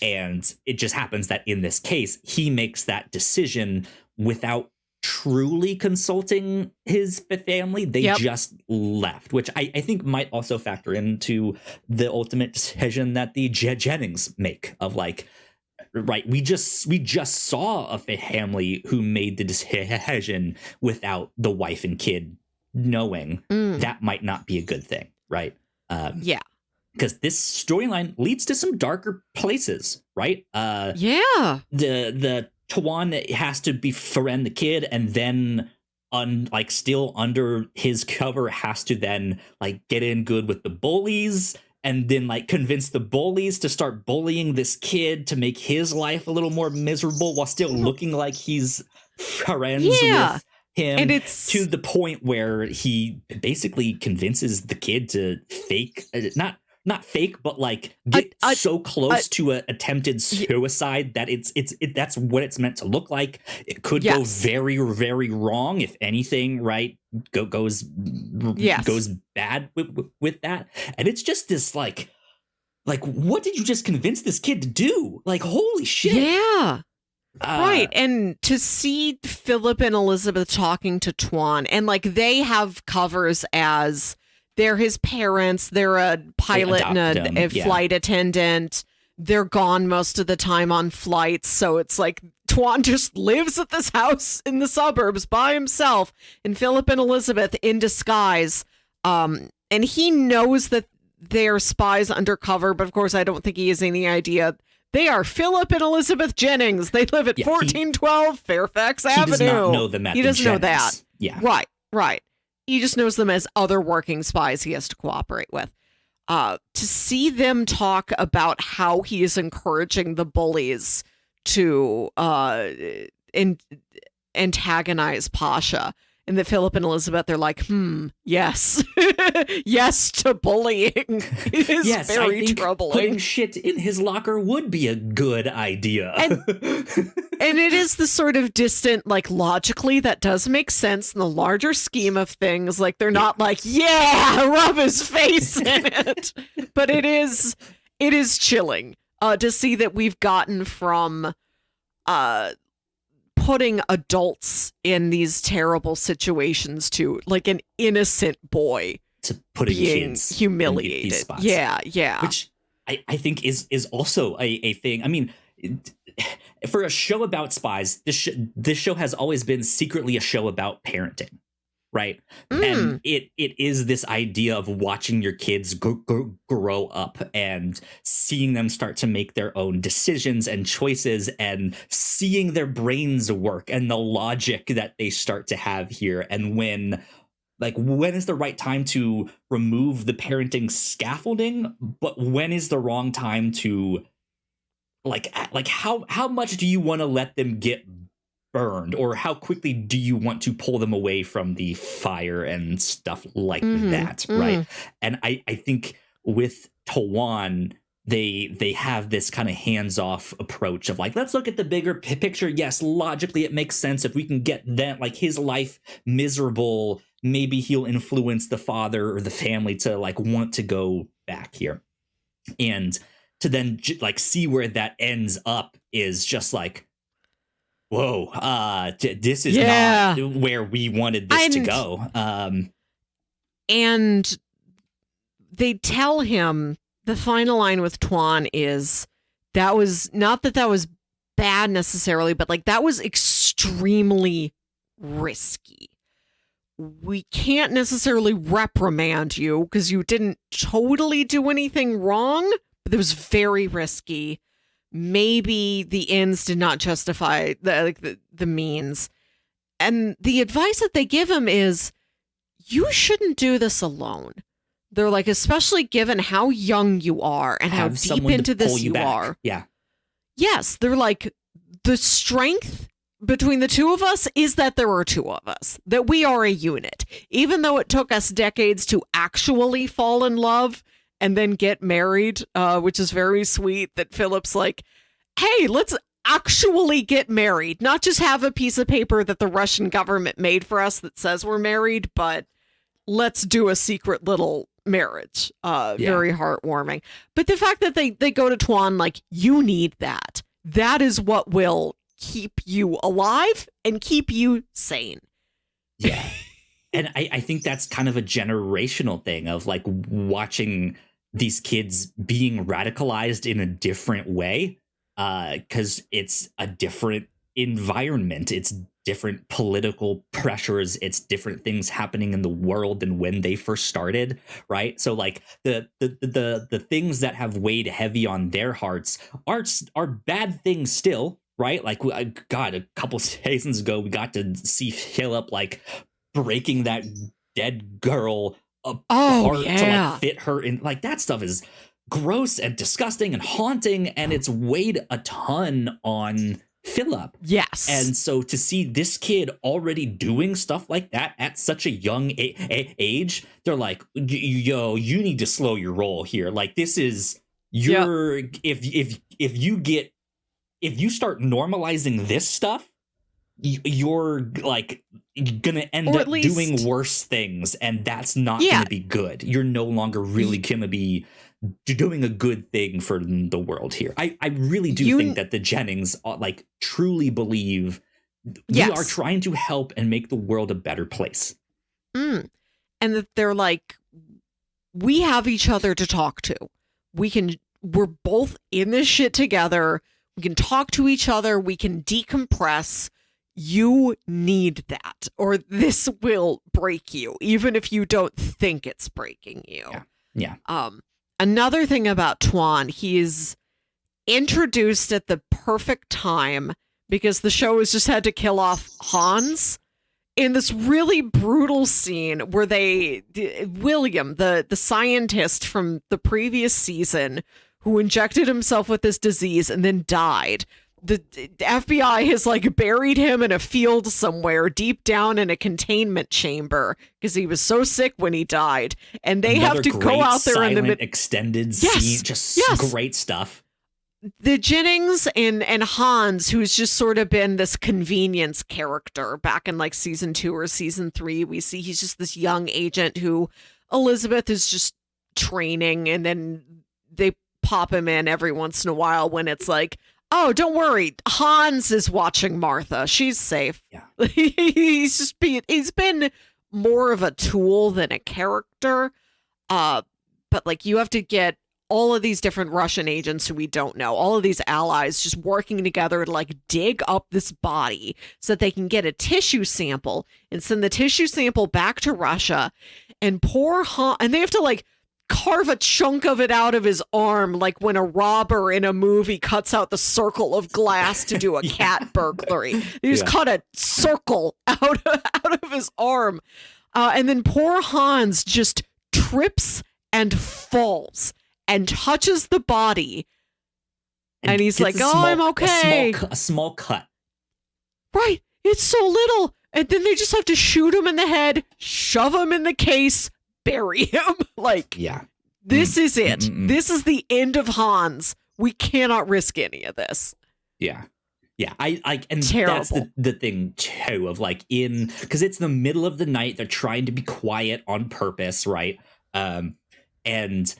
And it just happens that in this case, he makes that decision without truly consulting his family. They just left, which I think might also factor into the ultimate decision that the Jennings make of like, right, we just saw a family who made the decision without the wife and kid knowing. That might not be a good thing, right? Because this storyline leads to some darker places, right? The Tawan has to befriend the kid, and then still under his cover has to then like get in good with the bullies, and then like convince the bullies to start bullying this kid to make his life a little more miserable while still looking like he's friends with him. And it's to the point where he basically convinces the kid to fake, not fake, but like get so close to an attempted suicide that that's what it's meant to look like. It could go very, very wrong if anything, right? Goes bad with that. And it's just this like, what did you just convince this kid to do? Like, holy shit. Yeah. Right. And to see Philip and Elizabeth talking to Tuan, and like they have covers as they're his parents, they're a pilot and a flight attendant. They're gone most of the time on flights. So it's like Tuan just lives at this house in the suburbs by himself, and Philip and Elizabeth in disguise. And he knows that they're spies undercover, but of course I don't think he has any idea They are Philip and Elizabeth Jennings. They live at 1412 Fairfax Avenue. He does not know them at He doesn't know that. Yeah. Right. He just knows them as other working spies he has to cooperate with. To see them talk about how he is encouraging the bullies to antagonize Pasha, and that Philip and Elizabeth, they're like, yes, yes to bullying is very troubling. Putting shit in his locker would be a good idea. And it is the sort of distant, like, logically, that does make sense in the larger scheme of things. Like, they're not like, rub his face in it. But it is chilling to see that we've gotten from putting adults in these terrible situations to, like, an innocent boy to putting being kids humiliated. In these spots. Yeah. Which I think is also a thing. I mean, for a show about spies, this show has always been secretly a show about parenting, right? And it is this idea of watching your kids grow up and seeing them start to make their own decisions and choices and seeing their brains work and the logic that they start to have here. And when is the right time to remove the parenting scaffolding, but when is the wrong time to like how much do you want to let them get burned, or how quickly do you want to pull them away from the fire and stuff like that, right? And I think with Tawan, they have this kind of hands-off approach of like, let's look at the bigger picture. Yes, logically it makes sense. If we can get that, like, his life miserable, maybe he'll influence the father or the family to like want to go back here. And to then like see where that ends up is just like, whoa, this is not where we wanted this to go. And they tell him, the final line with Tuan is, that was not that was bad necessarily, but like, that was extremely risky. We can't necessarily reprimand you because you didn't totally do anything wrong, but it was very risky. Maybe the ends did not justify the means. And the advice that they give him is, you shouldn't do this alone. They're like, especially given how young you are and how deep into this you are. Yeah. Yes, they're like, the strength between the two of us is that there are two of us, that we are a unit. Even though it took us decades to actually fall in love and then get married, which is very sweet that Philip's like, hey, let's actually get married. Not just have a piece of paper that the Russian government made for us that says we're married, but let's do a secret little marriage. Very heartwarming. But the fact that they go to Tuan like, you need that. That is what will keep you alive and keep you sane. Yeah. And I think that's kind of a generational thing of like watching these kids being radicalized in a different way, because it's a different environment. It's different political pressures. It's different things happening in the world than when they first started, right? So like the things that have weighed heavy on their hearts are bad things still, right? Like, God, a couple seasons ago, we got to see Philip like breaking that dead girl apart to like fit her in. Like, that stuff is gross and disgusting and haunting, and it's weighed a ton on Philip. Yes. And so to see this kid already doing stuff like that at such a young age, they're like, yo, you need to slow your roll here. Like, this is your if you start normalizing this stuff, you're like gonna end up doing worse things, and that's not gonna be good. You're no longer really gonna be doing a good thing for the world here. I really do think that the Jennings like truly believe we are trying to help and make the world a better place. And that they're like, we have each other to talk to. We're both in this shit together. We can talk to each other. We can decompress. You need that, or this will break you, even if you don't think it's breaking you. Yeah. Another thing about Tuan, he's introduced at the perfect time because the show has just had to kill off Hans in this really brutal scene where William, the scientist from the previous season who injected himself with this disease and then died. The FBI has like buried him in a field somewhere deep down in a containment chamber because he was so sick when he died. And they have to go out there in the extended scene. Just great stuff. The Jennings and Hans, who's just sort of been this convenience character back in like season 2 or season 3, we see he's just this young agent who Elizabeth is just training, and then they pop him in every once in a while when it's like, oh, don't worry, Hans is watching Martha. She's safe. Yeah. he's been more of a tool than a character. But like you have to get all of these different Russian agents who we don't know, all of these allies just working together to like dig up this body so that they can get a tissue sample and send the tissue sample back to Russia. And poor Han, and they have to like carve a chunk of it out of his arm, like when a robber in a movie cuts out the circle of glass to do a cat burglary. They just cut a circle out of his arm. And then poor Hans just trips and falls and touches the body. And he's like, I'm okay. A small cut. Right. It's so little. And then they just have to shoot him in the head, shove him in the case, bury him. Like, this is it. This is the end of Hans. We cannot risk any of this. Yeah. Yeah. And terrible. That's the thing too of like because it's the middle of the night. They're trying to be quiet on purpose. Right. And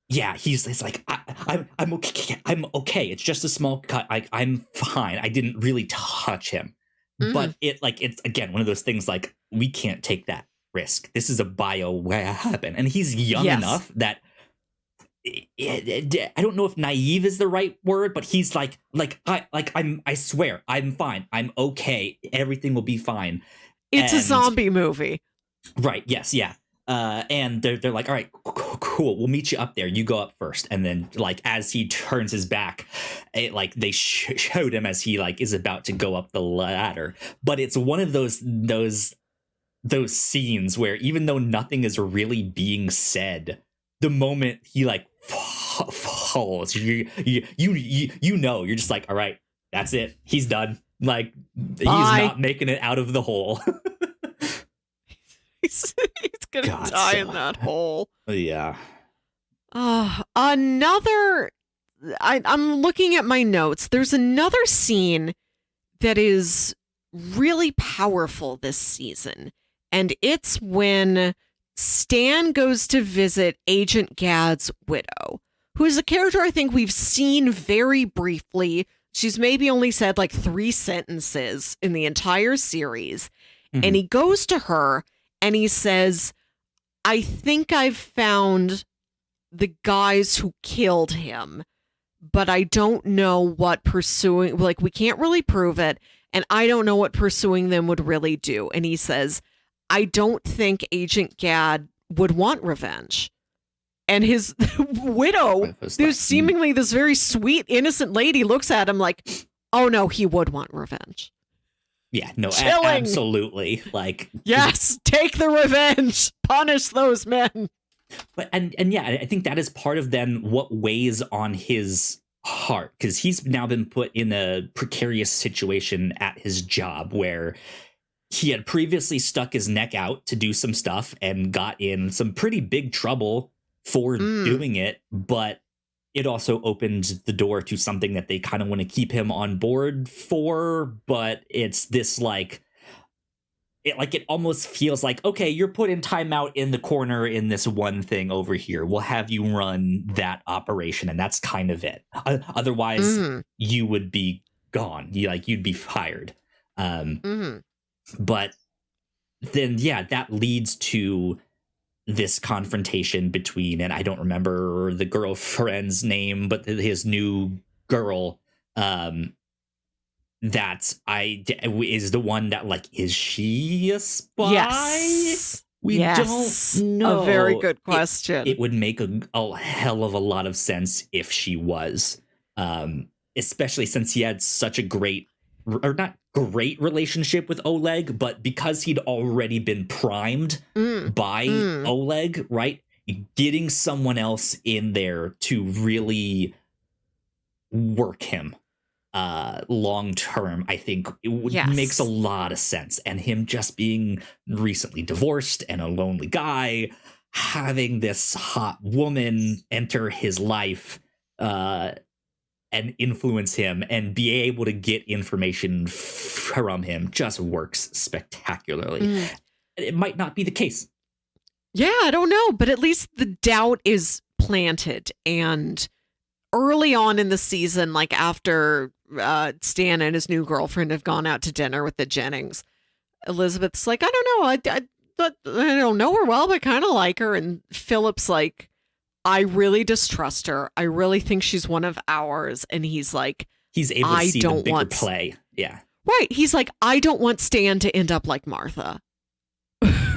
yeah, he's like, I'm okay. I'm okay. It's just a small cut. I'm fine. I didn't really touch him. But it's again, one of those things like, we can't take that risk. This is a bioweapon. And he's young enough that I don't know if naive is the right word, but he's I swear, I'm fine. I'm okay. Everything will be fine. It's a zombie movie. Right. Yes. Yeah. And they're like, all right, cool. We'll meet you up there. You go up first. And then like, as he turns his back, they showed him as he like is about to go up the ladder. But it's one of those scenes where even though nothing is really being said, the moment he like falls, you know, you're just like, all right, that's it. He's done. Like, he's not making it out of the hole. He's gonna die in that hole. Yeah. Another. I'm looking at my notes. There's another scene that is really powerful this season, and it's when Stan goes to visit Agent Gadd's widow, who is a character I think we've seen very briefly. She's maybe only said like 3 sentences in the entire series. And he goes to her and he says, I think I've found the guys who killed him, but I don't know what pursuing, like, we can't really prove it. And I don't know what pursuing them would really do. And he says, I don't think Agent Gadd would want revenge. And his widow, who's seemingly this very sweet, innocent lady, looks at him like, oh no, he would want revenge. Yeah, no, absolutely. Like, yes, take the revenge, punish those men. But and yeah, I think that is part of then what weighs on his heart, because he's now been put in a precarious situation at his job where he had previously stuck his neck out to do some stuff and got in some pretty big trouble for doing it, but it also opened the door to something that they kind of want to keep him on board for. But it's this like, it almost feels like, okay, you're put in timeout in the corner in this one thing over here. We'll have you run that operation, and that's kind of it. Otherwise, you would be gone. You'd be fired. But then, yeah, that leads to this confrontation between, and I don't remember the girlfriend's name, but his new girl, that is the one that, like, is she a spy? Yes. We don't know. A very good question. It would make a hell of a lot of sense if she was. especially since he had such a great, or not great relationship with Oleg, but because he'd already been primed by Oleg, right? Getting someone else in there to really work him long term, I think makes a lot of sense. And him just being recently divorced and a lonely guy, having this hot woman enter his life and influence him and be able to get information from him just works spectacularly. It might not be the case. Yeah, I don't know, but at least the doubt is planted. And early on in the season, like after Stan and his new girlfriend have gone out to dinner with the Jennings, Elizabeth's like, I don't know, I don't know her well, but kind of like her. And Philip's like, I really distrust her. I really think she's one of ours. And he's like, he's able to see the bigger play. Yeah. Right. He's like, I don't want Stan to end up like Martha,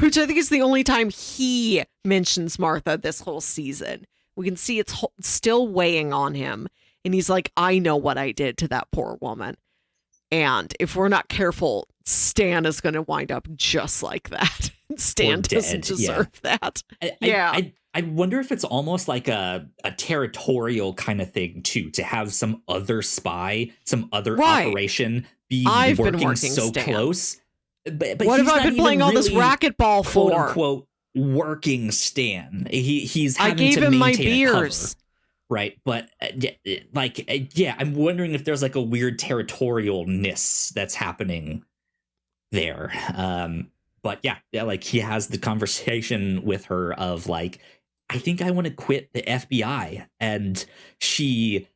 which I think is the only time he mentions Martha this whole season. We can see it's still weighing on him. And he's like, I know what I did to that poor woman. And if we're not careful, Stan is going to wind up just like that. Stan doesn't deserve that. I wonder if it's almost like a territorial kind of thing, too, to have some other spy, some other operation be working so Stan. Close. But what have I been playing all this racquetball for? Quote unquote, working Stan. He's having I gave to him my maintain a beers. Cover, right? But I'm wondering if there's like a weird territorialness that's happening there. But like he has the conversation with her of like, I think I want to quit the FBI, and she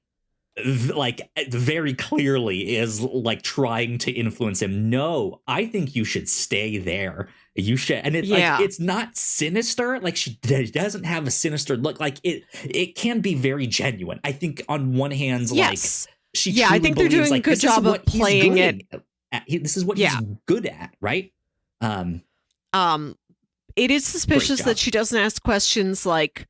like very clearly is like trying to influence him. No, I think you should stay there. You should. And it's like, it's not sinister. Like she doesn't have a sinister look. Like it can be very genuine. I think on one hand, like she I think they're doing a good job of playing it. This is what he's good at, right? It is suspicious that she doesn't ask questions like,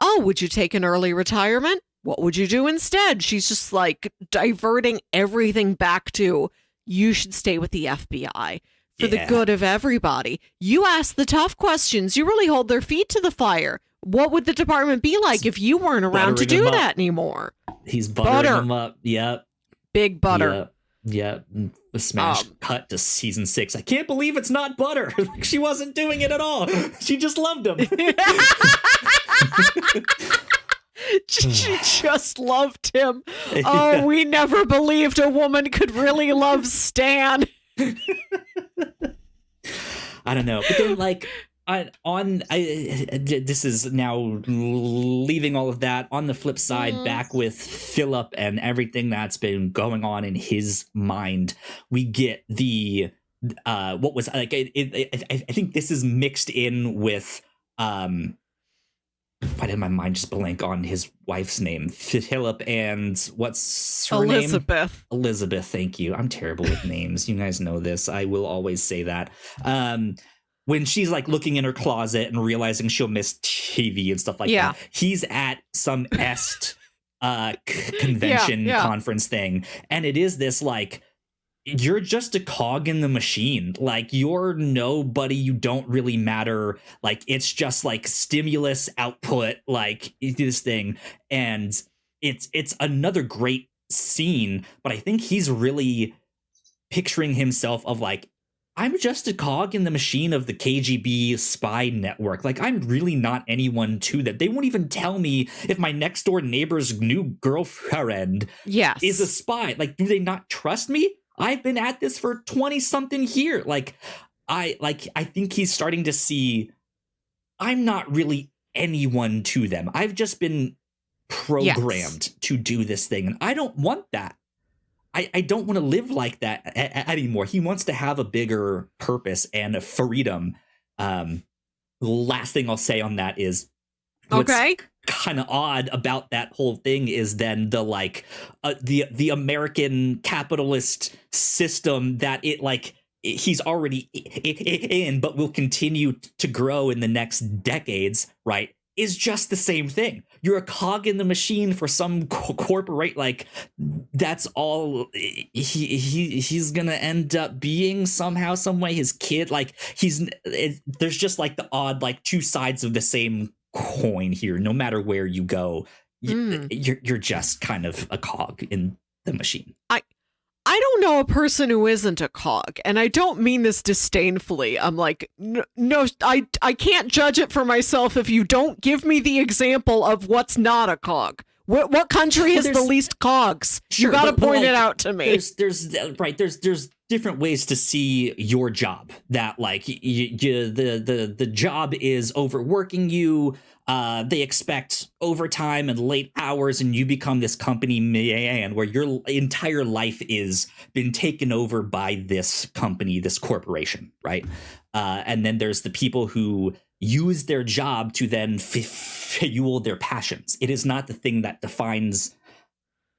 oh, would you take an early retirement? What would you do instead? She's just like diverting everything back to, you should stay with the FBI for the good of everybody. You ask the tough questions. You really hold their feet to the fire. What would the department be like if you weren't around to do that anymore? He's buttering them up. Yep. Big butter. Yep. The smash cut to season 6. I can't believe it's not butter. She wasn't doing it at all. She just loved him. She just loved him. Oh, we never believed a woman could really love Stan. I don't know. But then, like, this is now leaving all of that on the flip side, back with Philip and everything that's been going on in his mind. We get the what was like I think this is mixed in with why did my mind just blank on his wife's name? Philip and what's her name? Elizabeth, thank you. I'm terrible with names. You guys know this. I will always say that. When she's like looking in her closet and realizing she'll miss TV and stuff like that, he's at some convention conference thing. And it is this like, you're just a cog in the machine. Like, you're nobody. You don't really matter. Like, it's just like stimulus output, like this thing. And it's another great scene. But I think he's really picturing himself of like, I'm just a cog in the machine of the KGB spy network. Like, I'm really not anyone to them. They won't even tell me if my next door neighbor's new girlfriend is a spy. Like, do they not trust me? I've been at this for 20 something years. I think he's starting to see I'm not really anyone to them. I've just been programmed to do this thing. And I don't want that. I don't want to live like that anymore. He wants to have a bigger purpose and a freedom. The last thing I'll say on that is what's kind of odd about that whole thing is then the like the American capitalist system that it like he's already in, but will continue to grow in the next decades, right? is just the same thing. You're a cog in the machine for some corporate, like, that's all he's gonna end up being somehow, some way. His kid, like, there's just like the odd, like, two sides of the same coin here. No matter where you go, you're just kind of a cog in the machine. I don't know a person who isn't a cog, and I don't mean this disdainfully. I'm like, no, I can't judge it for myself if you don't give me the example of what's not a cog. What country has the least cogs? Sure, you got to point it out to me. There's different ways to see your job. That, like, the job is overworking you. They expect overtime and late hours, and you become this company man where your entire life is been taken over by this company, this corporation, right? And then there's the people who use their job to then fuel their passions. It is not the thing that defines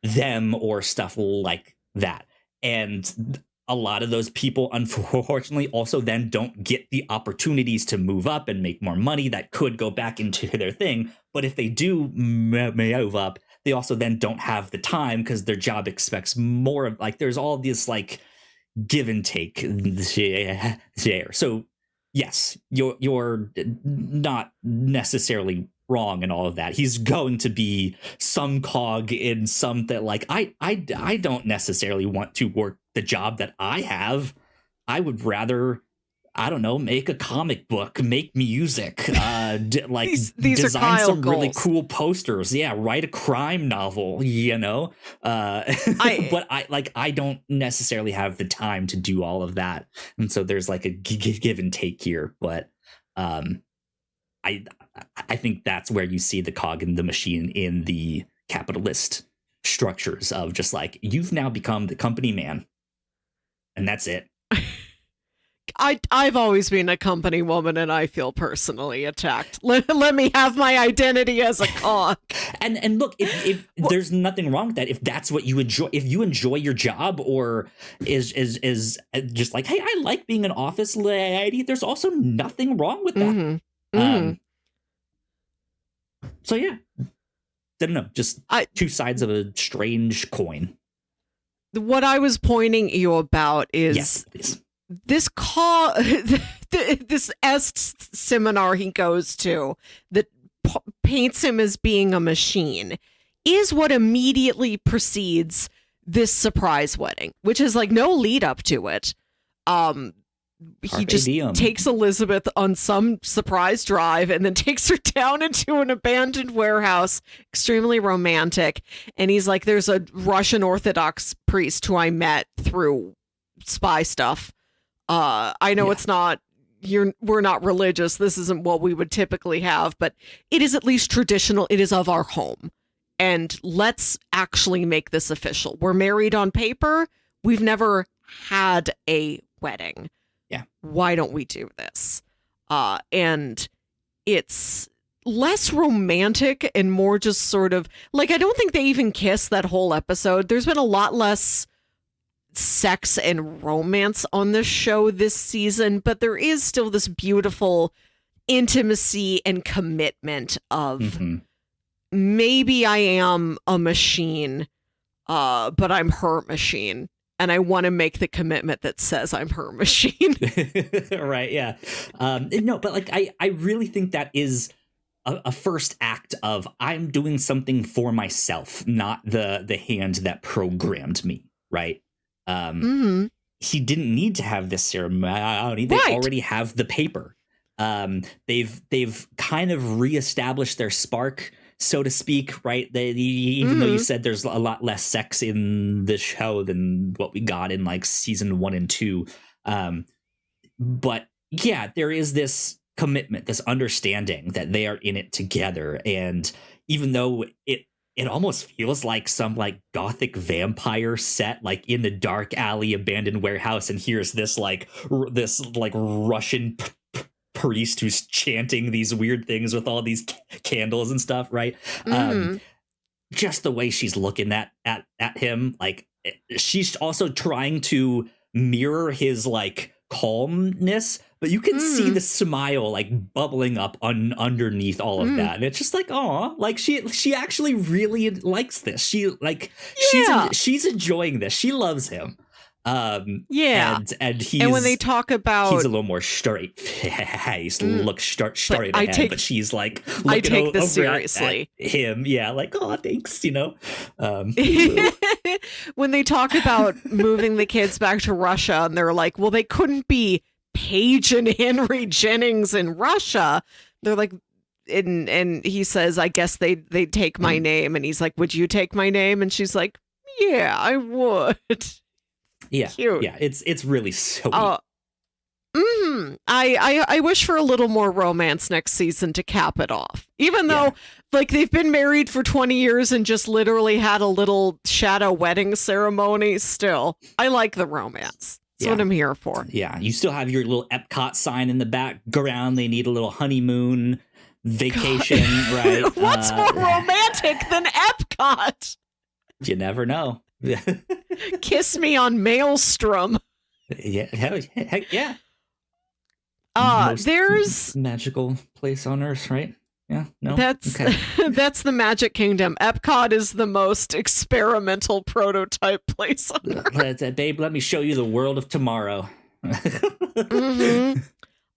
them or stuff like that. And a lot of those people, unfortunately, also then don't get the opportunities to move up and make more money that could go back into their thing. But if they do move up, they also then don't have the time because their job expects more of, like, there's all this, like, give and take there. So yes, you're not necessarily wrong in all of that. He's going to be some cog in some that, like, I don't necessarily want to work the job that I have. I would rather, I don't know, make a comic book, make music, like these design some goals. really cool posters. Yeah, write a crime novel, you know. But I don't necessarily have the time to do all of that, and so there's like a give and take here. But I think that's where you see the cog in the machine in the capitalist structures of just like, you've now become the company man. And that's it. I've always been a company woman, and I feel personally attacked. Let me have my identity as a cog. And look, if there's nothing wrong with that. If that's what you enjoy, if you enjoy your job, or is just like, hey, I like being an office lady, there's also nothing wrong with that. So yeah, I don't know, just two sides of a strange coin. What I was pointing you about is, yes, please. This this seminar he goes to that paints him as being a machine is what immediately precedes this surprise wedding, which is like no lead up to it. He just takes Elizabeth on some surprise drive and then takes her down into an abandoned warehouse, extremely romantic. And he's like, there's a Russian Orthodox priest who I met through spy stuff. I know it's not, we're not religious. This isn't what we would typically have, but it is at least traditional. It is of our home. And let's actually make this official. We're married on paper. We've never had a wedding. Yeah. Why don't we do this? And it's less romantic and more just sort of like, I don't think they even kiss that whole episode. There's been a lot less sex and romance on this show this season, but there is still this beautiful intimacy and commitment of maybe I am a machine, but I'm her machine. And I want to make the commitment that says I'm her machine. Right, yeah. No, but like I really think that is a first act of I'm doing something for myself, not the hand that programmed me, right? He didn't need to have this ceremony. They already have the paper. They've kind of reestablished their spark, so to speak, right? Even though you said there's a lot less sex in the show than what we got in like season 1 and 2. But yeah, there is this commitment, this understanding that they are in it together. And even though it almost feels like some like gothic vampire set, like in the dark alley, abandoned warehouse. And here's this like Russian priest who's chanting these weird things with all these candles and stuff, right? Just the way she's looking at him, like she's also trying to mirror his like calmness, but you can see the smile like bubbling up underneath all of that, and it's just like, oh, like she actually really likes this. She's enjoying this. She loves him. And when they talk about, he's a little more straight faced, looks straight I ahead, take, but she's like, I take this over seriously. at him, like, oh, thanks, When they talk about moving the kids back to Russia, and they're like, well, they couldn't be Paige and Henry Jennings in Russia. They're like, and he says, I guess they'd take my name, and he's like, would you take my name? And she's like, yeah, I would. Yeah, cute. Yeah, it's really sweet. I wish for a little more romance next season to cap it off. Even though, like, they've been married for 20 years and just literally had a little shadow wedding ceremony. Still, I like the romance. That's what I'm here for. Yeah, you still have your little Epcot sign in the background. They need a little honeymoon vacation, right? What's more romantic than Epcot? You never know. Kiss me on Maelstrom. Yeah, heck yeah. There's magical place on Earth, right? Yeah, no. That's the Magic Kingdom. Epcot is the most experimental prototype place on Earth. Babe, let me show you the world of tomorrow.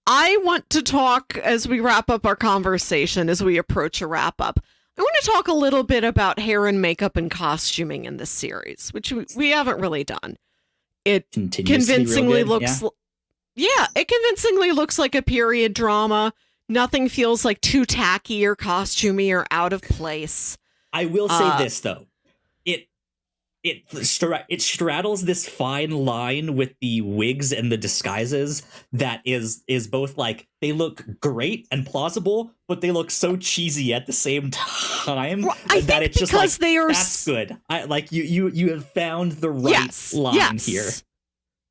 I want to talk, as we wrap up our conversation, as we approach a wrap up, I want to talk a little bit about hair and makeup and costuming in this series, which we haven't really done. It convincingly looks, it convincingly looks like a period drama. Nothing feels like too tacky or costumey or out of place. I will say this though, it straddles this fine line with the wigs and the disguises that is both like, they look great and plausible, but they look so cheesy at the same time that it's just like, that's good. You have found the right line here.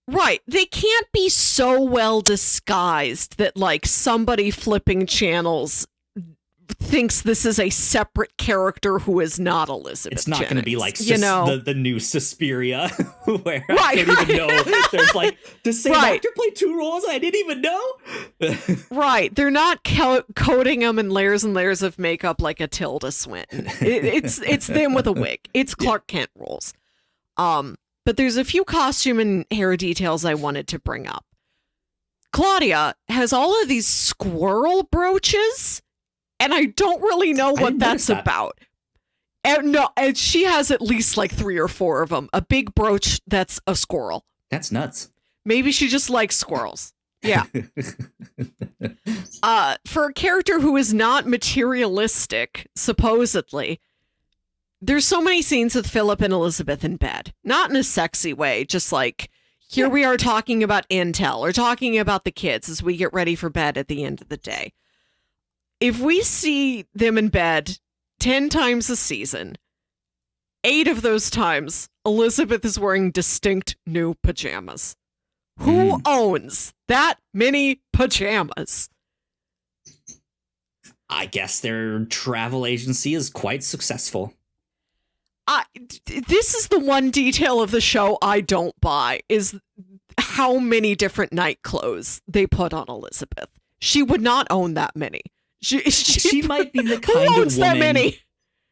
Right. They can't be so well disguised that like somebody flipping channels thinks this is a separate character who is not Elizabeth It's not going to be like the new Suspiria, where I don't even know. There's like the same actor played two roles. I didn't even know. Right. They're not coating them in layers and layers of makeup like a Tilda Swinton. It's them with a wig. It's Clark Kent roles. But there's a few costume and hair details I wanted to bring up. Claudia has all of these squirrel brooches, and I don't really know what that's about. And she has at least like 3 or 4 of them. A big brooch that's a squirrel. That's nuts. Maybe she just likes squirrels. Yeah. For a character who is not materialistic, supposedly, there's so many scenes with Philip and Elizabeth in bed. Not in a sexy way, just like, here we are talking about intel or talking about the kids as we get ready for bed at the end of the day. If we see them in bed 10 times a season, 8 of those times, Elizabeth is wearing distinct new pajamas. Who owns that many pajamas? I guess their travel agency is quite successful. This is the one detail of the show I don't buy, is how many different night clothes they put on Elizabeth. She would not own that many. She might be the kind who of owns woman. That many?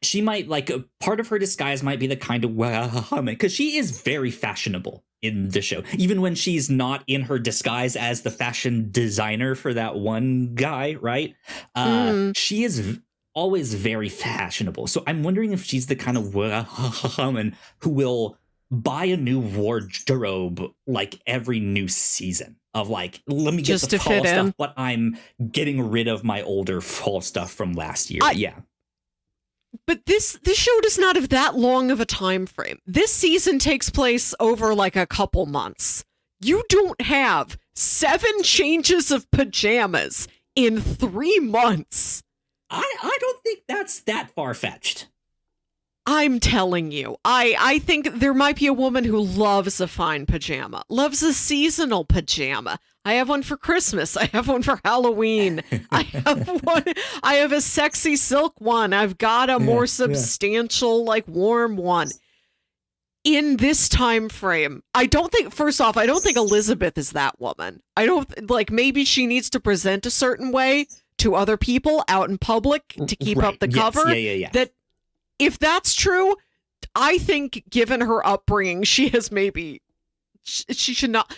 She might, like, a part of her disguise might be the kind of woman, because she is very fashionable in the show. Even when she's not in her disguise as the fashion designer for that one guy, right? She is always very fashionable. So I'm wondering if she's the kind of woman who will buy a new wardrobe like every new season of like, let me get just the to fall fit stuff, in. but I'm getting rid of my older fall stuff from last year. But this show does not have that long of a time frame. This season takes place over like a couple months. You don't have 7 changes of pajamas in 3 months. I don't think that's that far-fetched. I'm telling you, I think there might be a woman who loves a fine pajama, loves a seasonal pajama. I have one for Christmas. I have one for Halloween. I have a sexy silk one. I've got a more substantial, like warm one. in this time frame, I don't think Elizabeth is that woman. I don't like, maybe she needs to present a certain way to other people out in public to keep up the cover. Yeah. That if that's true, I think given her upbringing, she has maybe she should not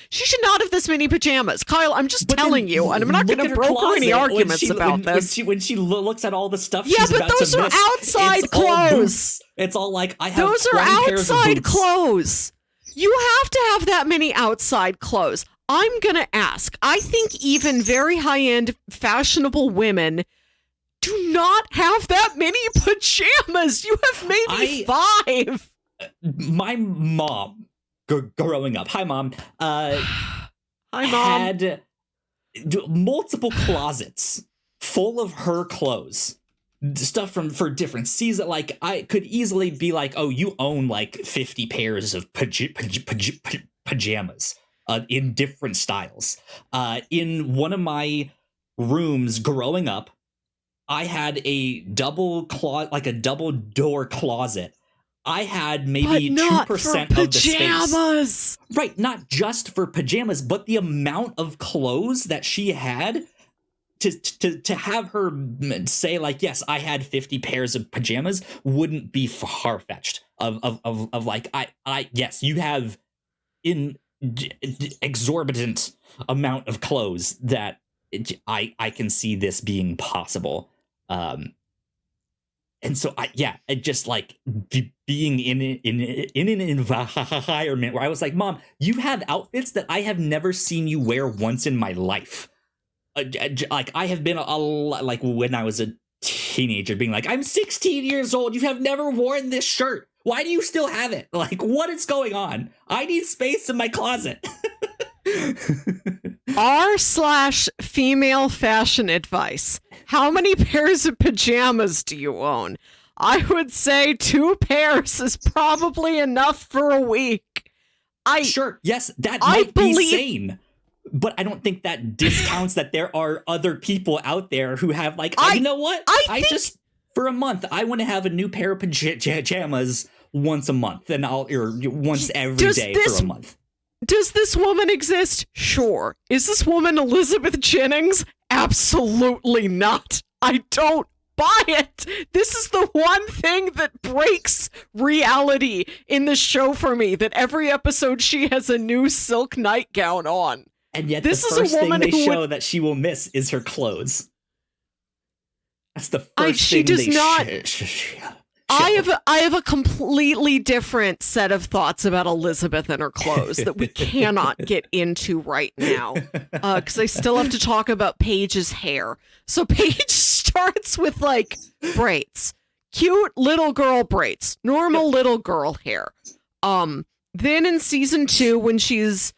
have this many pajamas. Kyle, I'm just telling you, and I'm not going to broker any arguments about this. When she looks at all the stuff, yeah, she's but about those to are miss, outside clothes. It's all like, I have those 20 are pairs of outside boots. clothes. You have to have that many outside clothes. I'm going to ask. I think even very high-end fashionable women do not have that many pajamas. You have maybe 5. My mom, growing up, hi mom, Hi mom, had multiple closets full of her clothes, stuff for different seasons. Like, I could easily be like, oh, you own like 50 pairs of pajamas in different styles. In one of my rooms growing up, I had a double door closet. I had maybe 2% of the space. Right, not just for pajamas, but the amount of clothes that she had to have her say like, yes, I had 50 pairs of pajamas wouldn't be far-fetched of like, yes, you have in exorbitant amount of clothes that I can see this being possible. And so it just like being in an environment where I was like, Mom, you have outfits that I have never seen you wear once in my life. Like, I have been like when I was a teenager being like, I'm 16 years old. You have never worn this shirt. Why do you still have it? Like, what is going on? I need space in my closet. r/female fashion advice. How many pairs of pajamas do you own? I would say 2 pairs is probably enough for a week. Sure, yes, that might be sane. But I don't think that discounts that there are other people out there who have like, you know what? I just, for a month, I want to have a new pair of pajamas once a month, and once every day for a month. Does this woman exist? Sure. Is this woman Elizabeth Jennings? Absolutely not. I don't buy it. This is the one thing that breaks reality in the show for me, that every episode she has a new silk nightgown on. And yet the first thing they show that she will miss is her clothes. That's the first thing they show. I have a completely different set of thoughts about Elizabeth and her clothes that we cannot get into right now, because I still have to talk about Paige's hair. So Paige starts with like braids, cute little girl braids, normal little girl hair. Then in season 2, when she's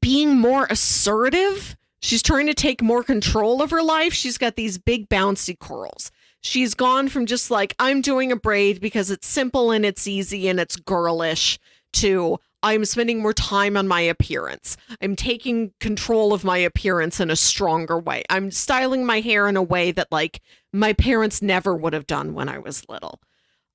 being more assertive, she's trying to take more control of her life, she's got these big bouncy curls. She's gone from just like, I'm doing a braid because it's simple and it's easy and it's girlish, to I'm spending more time on my appearance. I'm taking control of my appearance in a stronger way. I'm styling my hair in a way that like my parents never would have done when I was little.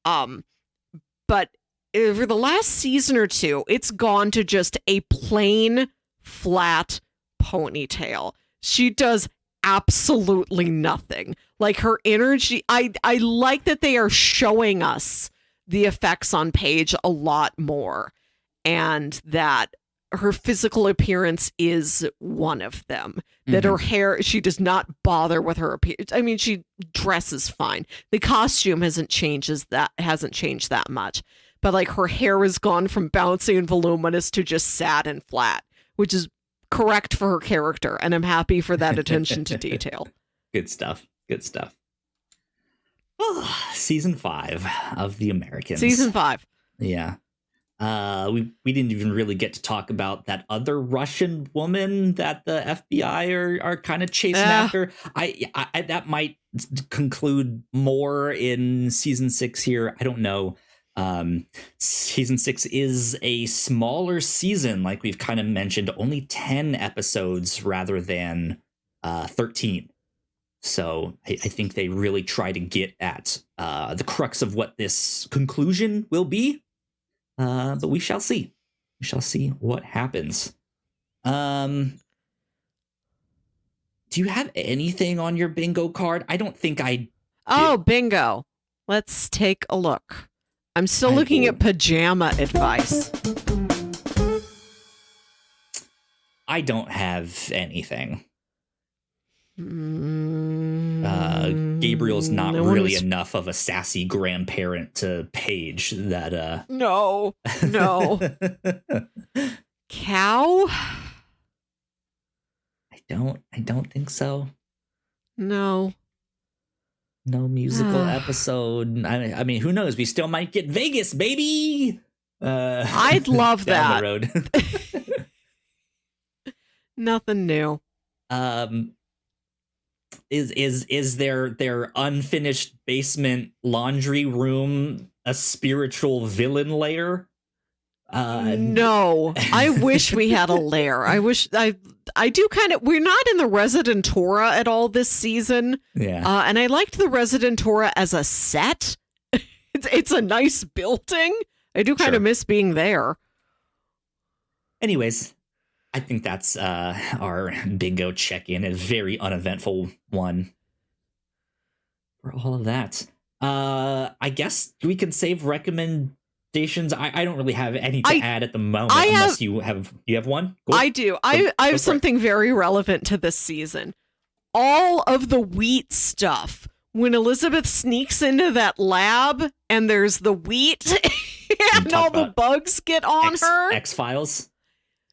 But over the last season or 2, it's gone to just a plain flat ponytail. She does absolutely nothing. Like, her energy, I like that they are showing us the effects on Paige a lot more, and that her physical appearance is one of them. That her hair, she does not bother with her appearance. I mean, she dresses fine. The costume hasn't changed that much. But like, her hair has gone from bouncy and voluminous to just sad and flat, which is correct for her character, and I'm happy for that attention to detail. Good stuff. Oh, season 5 of The Americans. Season 5. Yeah. We didn't even really get to talk about that other Russian woman that the FBI are kind of chasing after. I that might conclude more in season 6 here. I don't know. Season 6 is a smaller season, like we've kind of mentioned, only 10 episodes rather than 13. So I think they really try to get at the crux of what this conclusion will be. But we shall see. We shall see what happens. Do you have anything on your bingo card? I don't think I do. Oh, bingo. Let's take a look. I'm still looking at pajama advice. I don't have anything. Gabriel's not really enough of a sassy grandparent to Paige that No. Cow? I don't think so. No musical episode. I mean, who knows? We still might get Vegas, baby. I'd love down that. The road. Nothing new. Is their unfinished basement laundry room a spiritual villain lair? No, I wish we had a lair. I do kind of. We're not in the Residentora at all this season. Yeah. And I liked the Residentora as a set. It's a nice building. I do kind of miss being there. Anyways, I think that's our bingo check-in, a very uneventful one for all of that. I guess we can save recommendations. I don't really have any to add at the moment, unless you have one. Cool. I do. I have something very relevant to this season. All of the wheat stuff. When Elizabeth sneaks into that lab and there's the wheat and all the bugs get on her. X-Files.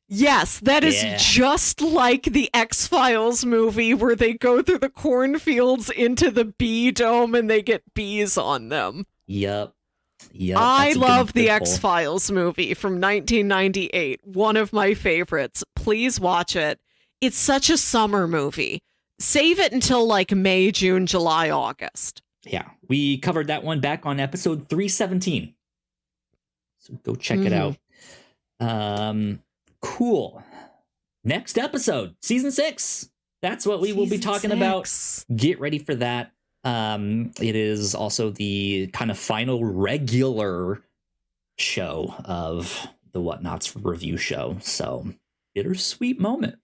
Yes, that is just like the X-Files movie where they go through the cornfields into the bee dome and they get bees on them. Yep. I love the X-Files movie from 1998. One of my favorites. Please watch it. It's such a summer movie. Save it until like May, June, July, August. Yeah, we covered that one back on episode 317. So go check it out. Cool. Next episode, season 6. That's what we will be talking about. Get ready for that. It is also the kind of final regular show of the Whatnauts review show. So bittersweet moment.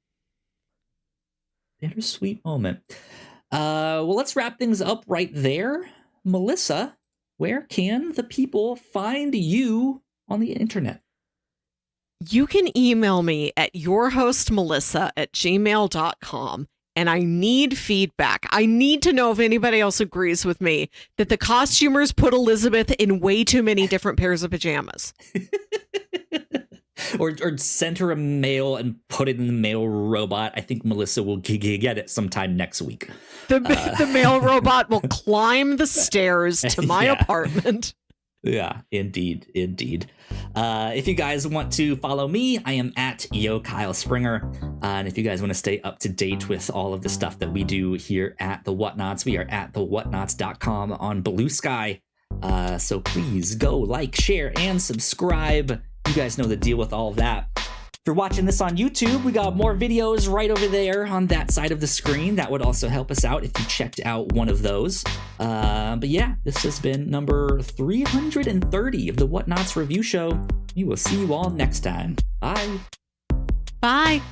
Well, let's wrap things up right there. Melissa, where can the people find you on the internet? You can email me at yourhostmelissa@gmail.com. And I need feedback. I need to know if anybody else agrees with me that the costumers put Elizabeth in way too many different pairs of pajamas. or send her a mail and put it in the mail robot. I think Melissa will get it sometime next week. The mail robot will climb the stairs to my apartment. Yeah, indeed. If you guys want to follow me, I am at Kyle Springer. And if you guys want to stay up to date with all of the stuff that we do here at the Whatnauts, we are at thewhatnauts.com on Blue Sky. So please go like, share, and subscribe. You guys know the deal with all of that. If you're watching this on YouTube, we got more videos right over there on that side of the screen. That would also help us out if you checked out one of those. But yeah, this has been number 330 of the Whatnauts review show. We will see you all next time. Bye. Bye.